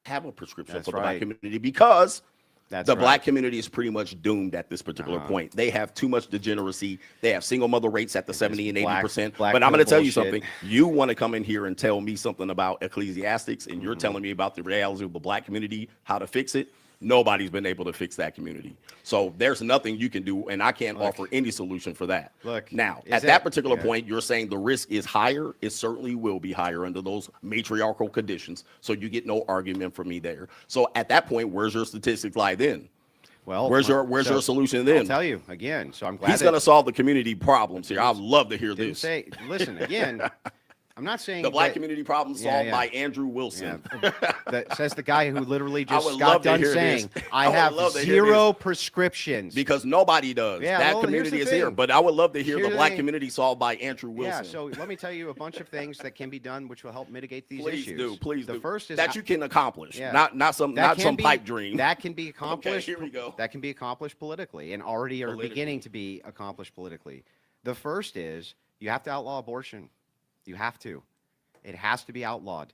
Have a prescription That's for the Black right. community because That's the right. Black community is pretty much doomed at this particular point. They have too much degeneracy. They have single mother rates at the 70 and 80%. black But I'm going to tell you bullshit. something. You want to come in here and tell me something about ecclesiastics, and you're telling me about the reality of the Black community, how to fix it. Nobody's been able to fix that community. So there's nothing you can do, and I can't offer any solution for that. Look, now, is at that- that particular yeah. point, you're saying the risk is higher. It certainly will be higher under those matriarchal conditions. So you get no argument from me there. So at that point, where's your statistics lie then? Well, Where's your solution then? I'll tell you again. So I'm glad He's going to solve the community problems here. I'd love to hear this. Listen again. I'm not saying The Black that- community problem Yeah, solved yeah. by Andrew Wilson. That says the guy who literally just would got love to done hear saying, this. I I would have love to hear zero prescriptions. Because nobody does. Yeah, that well, community here's is the here. thing. But I would love to hear Here's the the Black thing. community solved by Andrew Wilson. Yeah, so let me tell you a bunch of things that can be done which will help mitigate these Please issues. do. Please the do. first is that you can accomplish. Yeah. Not some That can be- pipe dream. That can be accomplished. here we go. That can be accomplished politically, and already are beginning to be accomplished politically. The first is you have to outlaw abortion. You have to. It has to be outlawed.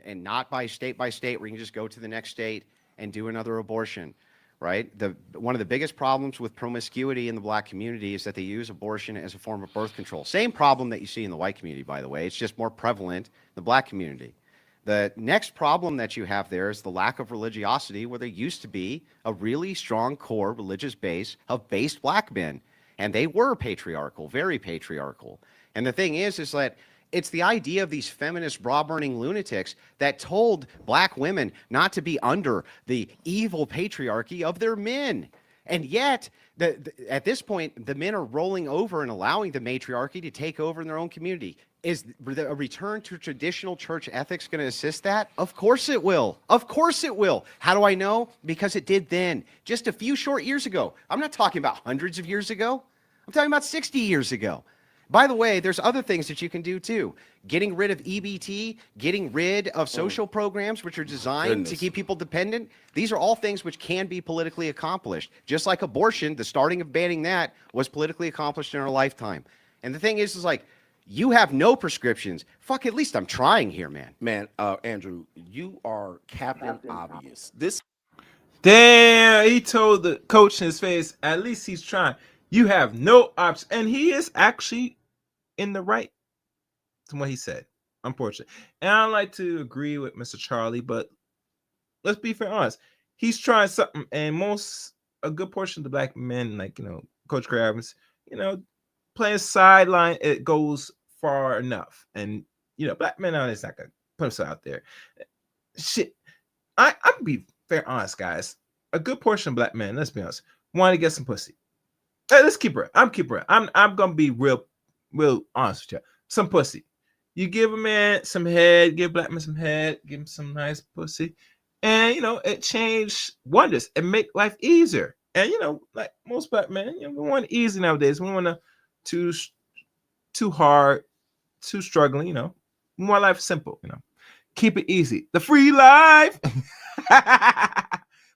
And not by state where you can just go to the next state and do another abortion, right? One of the biggest problems with promiscuity in the Black community is that they use abortion as a form of birth control. Same problem that you see in the white community, by the way. It's just more prevalent in the Black community. The next problem that you have there is the lack of religiosity, where there used to be a really strong core religious base of based Black men. And they were patriarchal, very patriarchal. And the thing is that it's the idea of these feminist bra-burning lunatics that told Black women not to be under the evil patriarchy of their men. And yet, at this point, the men are rolling over and allowing the matriarchy to take over in their own community. Is a return to traditional church ethics going to assist that? Of course it will. Of course it will. How do I know? Because it did then, just a few short years ago. I'm not talking about hundreds of years ago. I'm talking about 60 years ago. By the way, there's other things that you can do too. Getting rid of EBT, getting rid of social programs which are designed to keep people dependent. These are all things which can be politically accomplished. Just like abortion, the starting of banning that was politically accomplished in our lifetime. And the thing is like, you have no prescriptions. Fuck, at least I'm trying here, man. Man, Andrew, you are Captain Obvious. This Damn, he told the coach in his face, at least he's trying. You have no option. And he is actually in the right to what he said, unfortunately. And I don't like to agree with Mr. Charlie, but let's be fair honest. He's trying something, and a good portion of the Black men, like, Coach Graves, playing sideline, it goes far enough. And, Black men nowadays not gonna put himself out there. Shit. I'm gonna be fair honest, guys. A good portion of Black men, let's be honest, want to get some pussy. Hey, let's keep it. I'm gonna be real honest with you. Some pussy. You give a man some head, give Black men some head, give him some nice pussy, and it changed wonders. It make life easier. And like most Black men, we want it easy nowadays. We want too hard, too struggling. We want life simple. Keep it easy. The free life.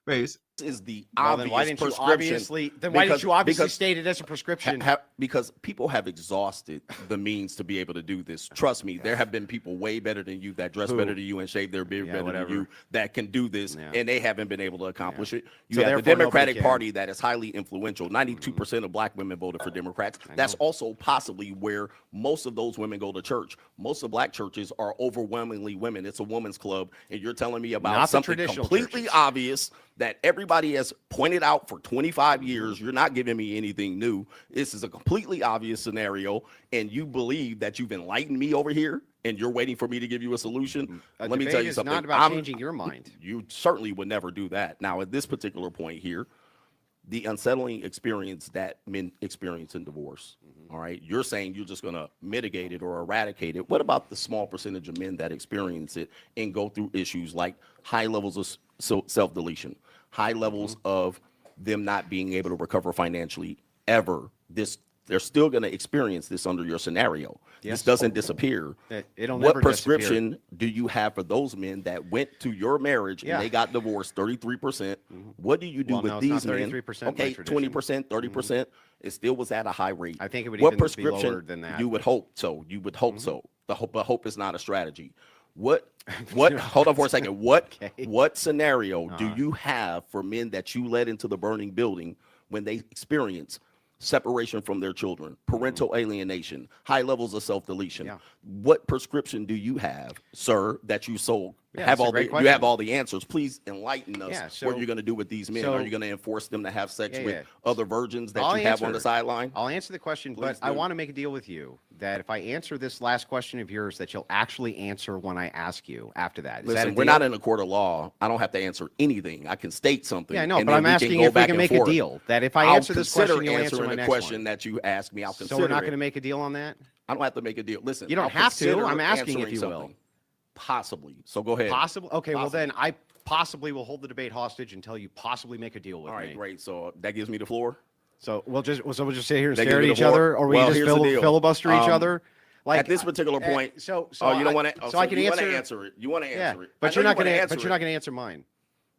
Raise. is the Well, obvious then why didn't you prescription. obviously? Then why didn't you obviously state it as a prescription? Because people have exhausted the means to be able to do this. Trust me, there have been people way better than you that dress better than you and shave their beard better than you that can do this, and they haven't been able to accomplish it. You have the Democratic Party that is highly influential. 92% of black women voted for Democrats. That's also possibly where most of those women go to church. Most of black churches are overwhelmingly women. It's a woman's club, and you're telling me about Not something completely obvious that everybody has pointed out for 25 years. You're not giving me anything new. This is a completely obvious scenario, and you believe that you've enlightened me over here, and you're waiting for me to give you a solution. Let me tell you something. It's not about changing your mind. You certainly would never do that. Now, at this particular point here, the unsettling experience that men experience in divorce, all right, you're saying you're just going to mitigate it or eradicate it. What about the small percentage of men that experience it and go through issues like high levels of self-deletion, high levels of them not being able to recover financially ever? They're still going to experience this under your scenario. This doesn't disappear. It'll What never prescription disappear. do you have for those men that went to your marriage and they got divorced 33%? What do you do with these men? 33% Okay, 20%, 30%. It still was at a high rate. I think it would what even be prescription lower than that. You would hope so. You would hope so. But hope is not a strategy. What hold on for a second. What scenario do you have for men that you led into the burning building when they experience separation from their children, parental alienation, high levels of self-deletion? What prescription do you have, sir, that you sold? You have all the answers. Please enlighten us. What you're going to do with these men? Are you going to enforce them to have sex with other virgins that you have on the sideline? I'll answer the question, but I want to make a deal with you that if I answer this last question of yours, that you'll actually answer when I ask you after that. Listen, we're not in a court of law. I don't have to answer anything. I can state something. Yeah, no, but I'm asking if we can make a deal. That if I answer this question, you'll answer my next question that you ask me. I'll consider. So we're not going to make a deal on that? I don't have to make a deal. Listen, you don't have to. I'm asking if you will. Possibly. So go ahead. Possibly. Okay. Well, then I possibly will hold the debate hostage until you possibly make a deal with me. All right. Great. So that gives me the floor. So we'll just sit here and stare at each other, or we just filibuster each other. Like at this particular point. So you don't want to. So I can answer it. You want to answer it. But you're not going to answer. But you're not going to answer mine.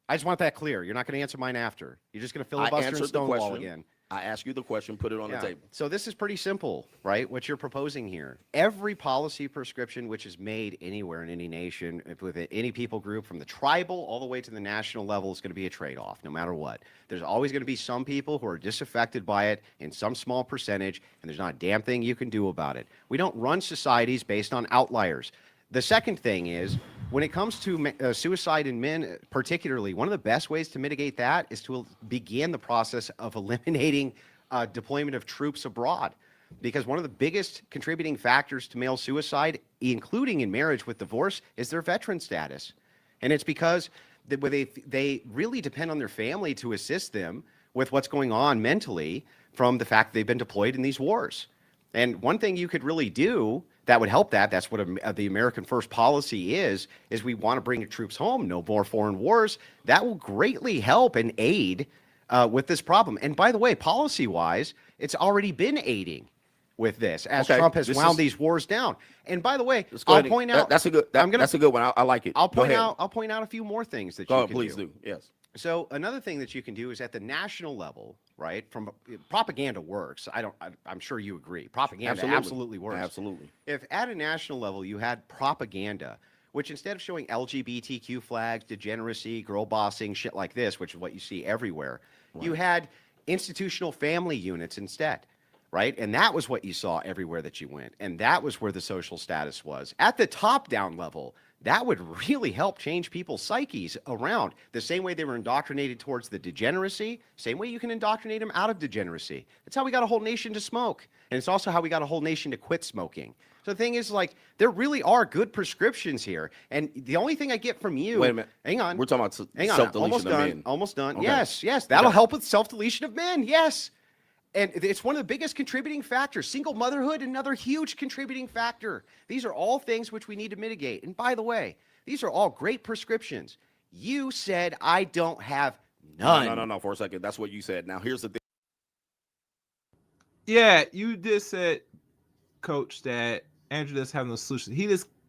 I just want that clear. You're not going to answer mine after. You're just going to filibuster and stonewall again. I ask you the question, put it on the table. So this is pretty simple, right? What you're proposing here. Every policy prescription which is made anywhere in any nation, with any people group, from the tribal all the way to the national level, is going to be a trade-off, no matter what. There's always going to be some people who are disaffected by it in some small percentage, and there's not a damn thing you can do about it. We don't run societies based on outliers. The second thing is, when it comes to suicide in men, particularly, one of the best ways to mitigate that is to begin the process of eliminating deployment of troops abroad. Because one of the biggest contributing factors to male suicide, including in marriage with divorce, is their veteran status. And it's because they really depend on their family to assist them with what's going on mentally from the fact they've been deployed in these wars. And one thing you could really do that would help that's what the American First policy is we want to bring the troops home, no more foreign wars. That will greatly help and aid with this problem. And by the way, policy-wise, it's already been aiding with this as Trump has wound these wars down. And by the way, I'll point out that's a good one. I like it. I'll point out a few more things that you can do. Please do. Yes. So another thing that you can do is at the national level, right? From propaganda works. I'm sure you agree. Propaganda absolutely works. Absolutely. If at a national level you had propaganda, which instead of showing LGBTQ flags, degeneracy, girl bossing, shit like this, which is what you see everywhere, you had institutional family units instead, right? And that was what you saw everywhere that you went. And that was where the social status was. At the top-down level, that would really help change people's psyches around. The same way they were indoctrinated towards the degeneracy, same way you can indoctrinate them out of degeneracy. That's how we got a whole nation to smoke. And it's also how we got a whole nation to quit smoking. So the thing is, like, there really are good prescriptions here. And the only thing I get from you... Wait a minute. Hang on. We're talking about self-deletion of men. Almost done. Okay. Yes. That'll help with self-deletion of men. Yes. And it's one of the biggest contributing factors. Single motherhood, another huge contributing factor. These are all things which we need to mitigate. And by the way, these are all great prescriptions. You said I don't have none. No, for a second. That's what you said. Now, here's the thing. Yeah, you just said, Coach, that Andrew doesn't have no solution.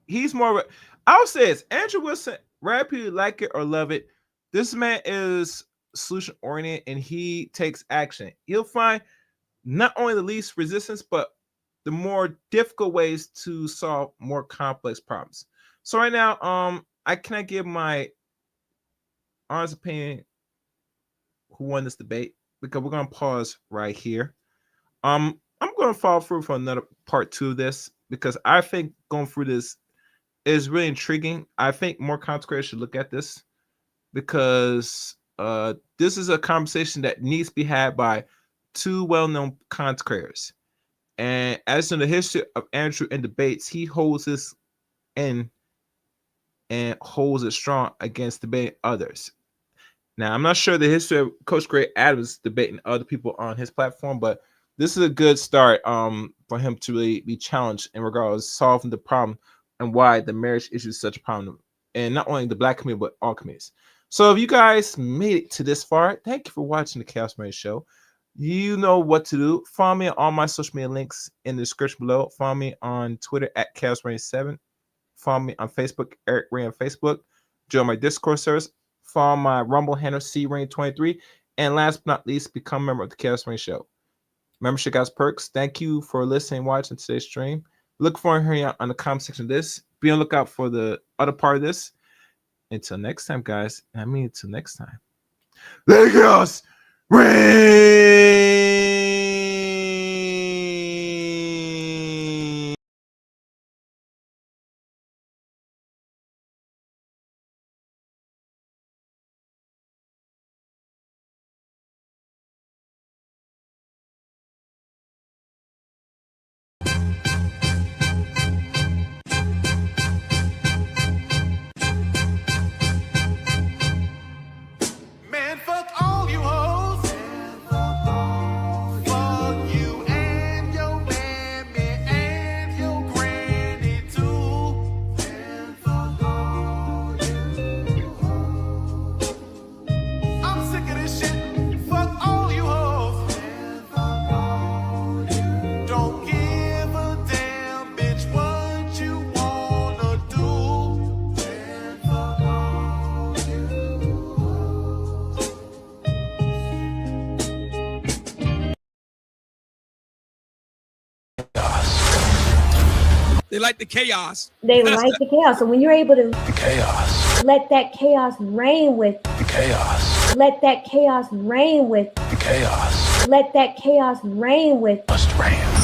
He's more I would say it's Andrew Wilson, whether you like it or love it, this man is solution oriented and he takes action, he'll find not only the least resistance, but the more difficult ways to solve more complex problems. So right now, I cannot give my honest opinion who won this debate because we're gonna pause right here. I'm gonna follow through for another part 2 of this because I think going through this is really intriguing. I think more content creators should look at this because this is a conversation that needs to be had by 2 well-known content creators. And as in the history of Andrew in debates, he holds this in and holds it strong against debating others. Now, I'm not sure the history of Coach Greg Adams debating other people on his platform, but this is a good start for him to really be challenged in regards to solving the problem and why the marriage issue is such a problem, and not only the Black community, but all communities. So if you guys made it to this far, thank you for watching the Chaos Marine Show. You know what to do. Follow me on all my social media links in the description below. Follow me on Twitter at Chaos Marine 7. Follow me on Facebook, Eric Ray on Facebook. Join my Discord service. Follow my Rumble handle, CRain23. And last but not least, become a member of the Chaos Marine Show. Membership guys perks. Thank you for listening and watching today's stream. Look forward to hearing you on the comment section of this. Be on the lookout for the other part of this. Until next time, guys. I mean, until next time. The Chaos Reign! Man, fuck all you hoes. Fuck you and your mammy and your granny too. And fuck all you hoes. I'm sick of this shit. Fuck all you hoes. And fuck all you. Don't give a damn, bitch, what you wanna do. And fuck all you hoes. They like the chaos. They like the chaos. So when you're able to Chaos. let that chaos reign with, Chaos. let that chaos reign with, Chaos. let that chaos reign with, Must reign.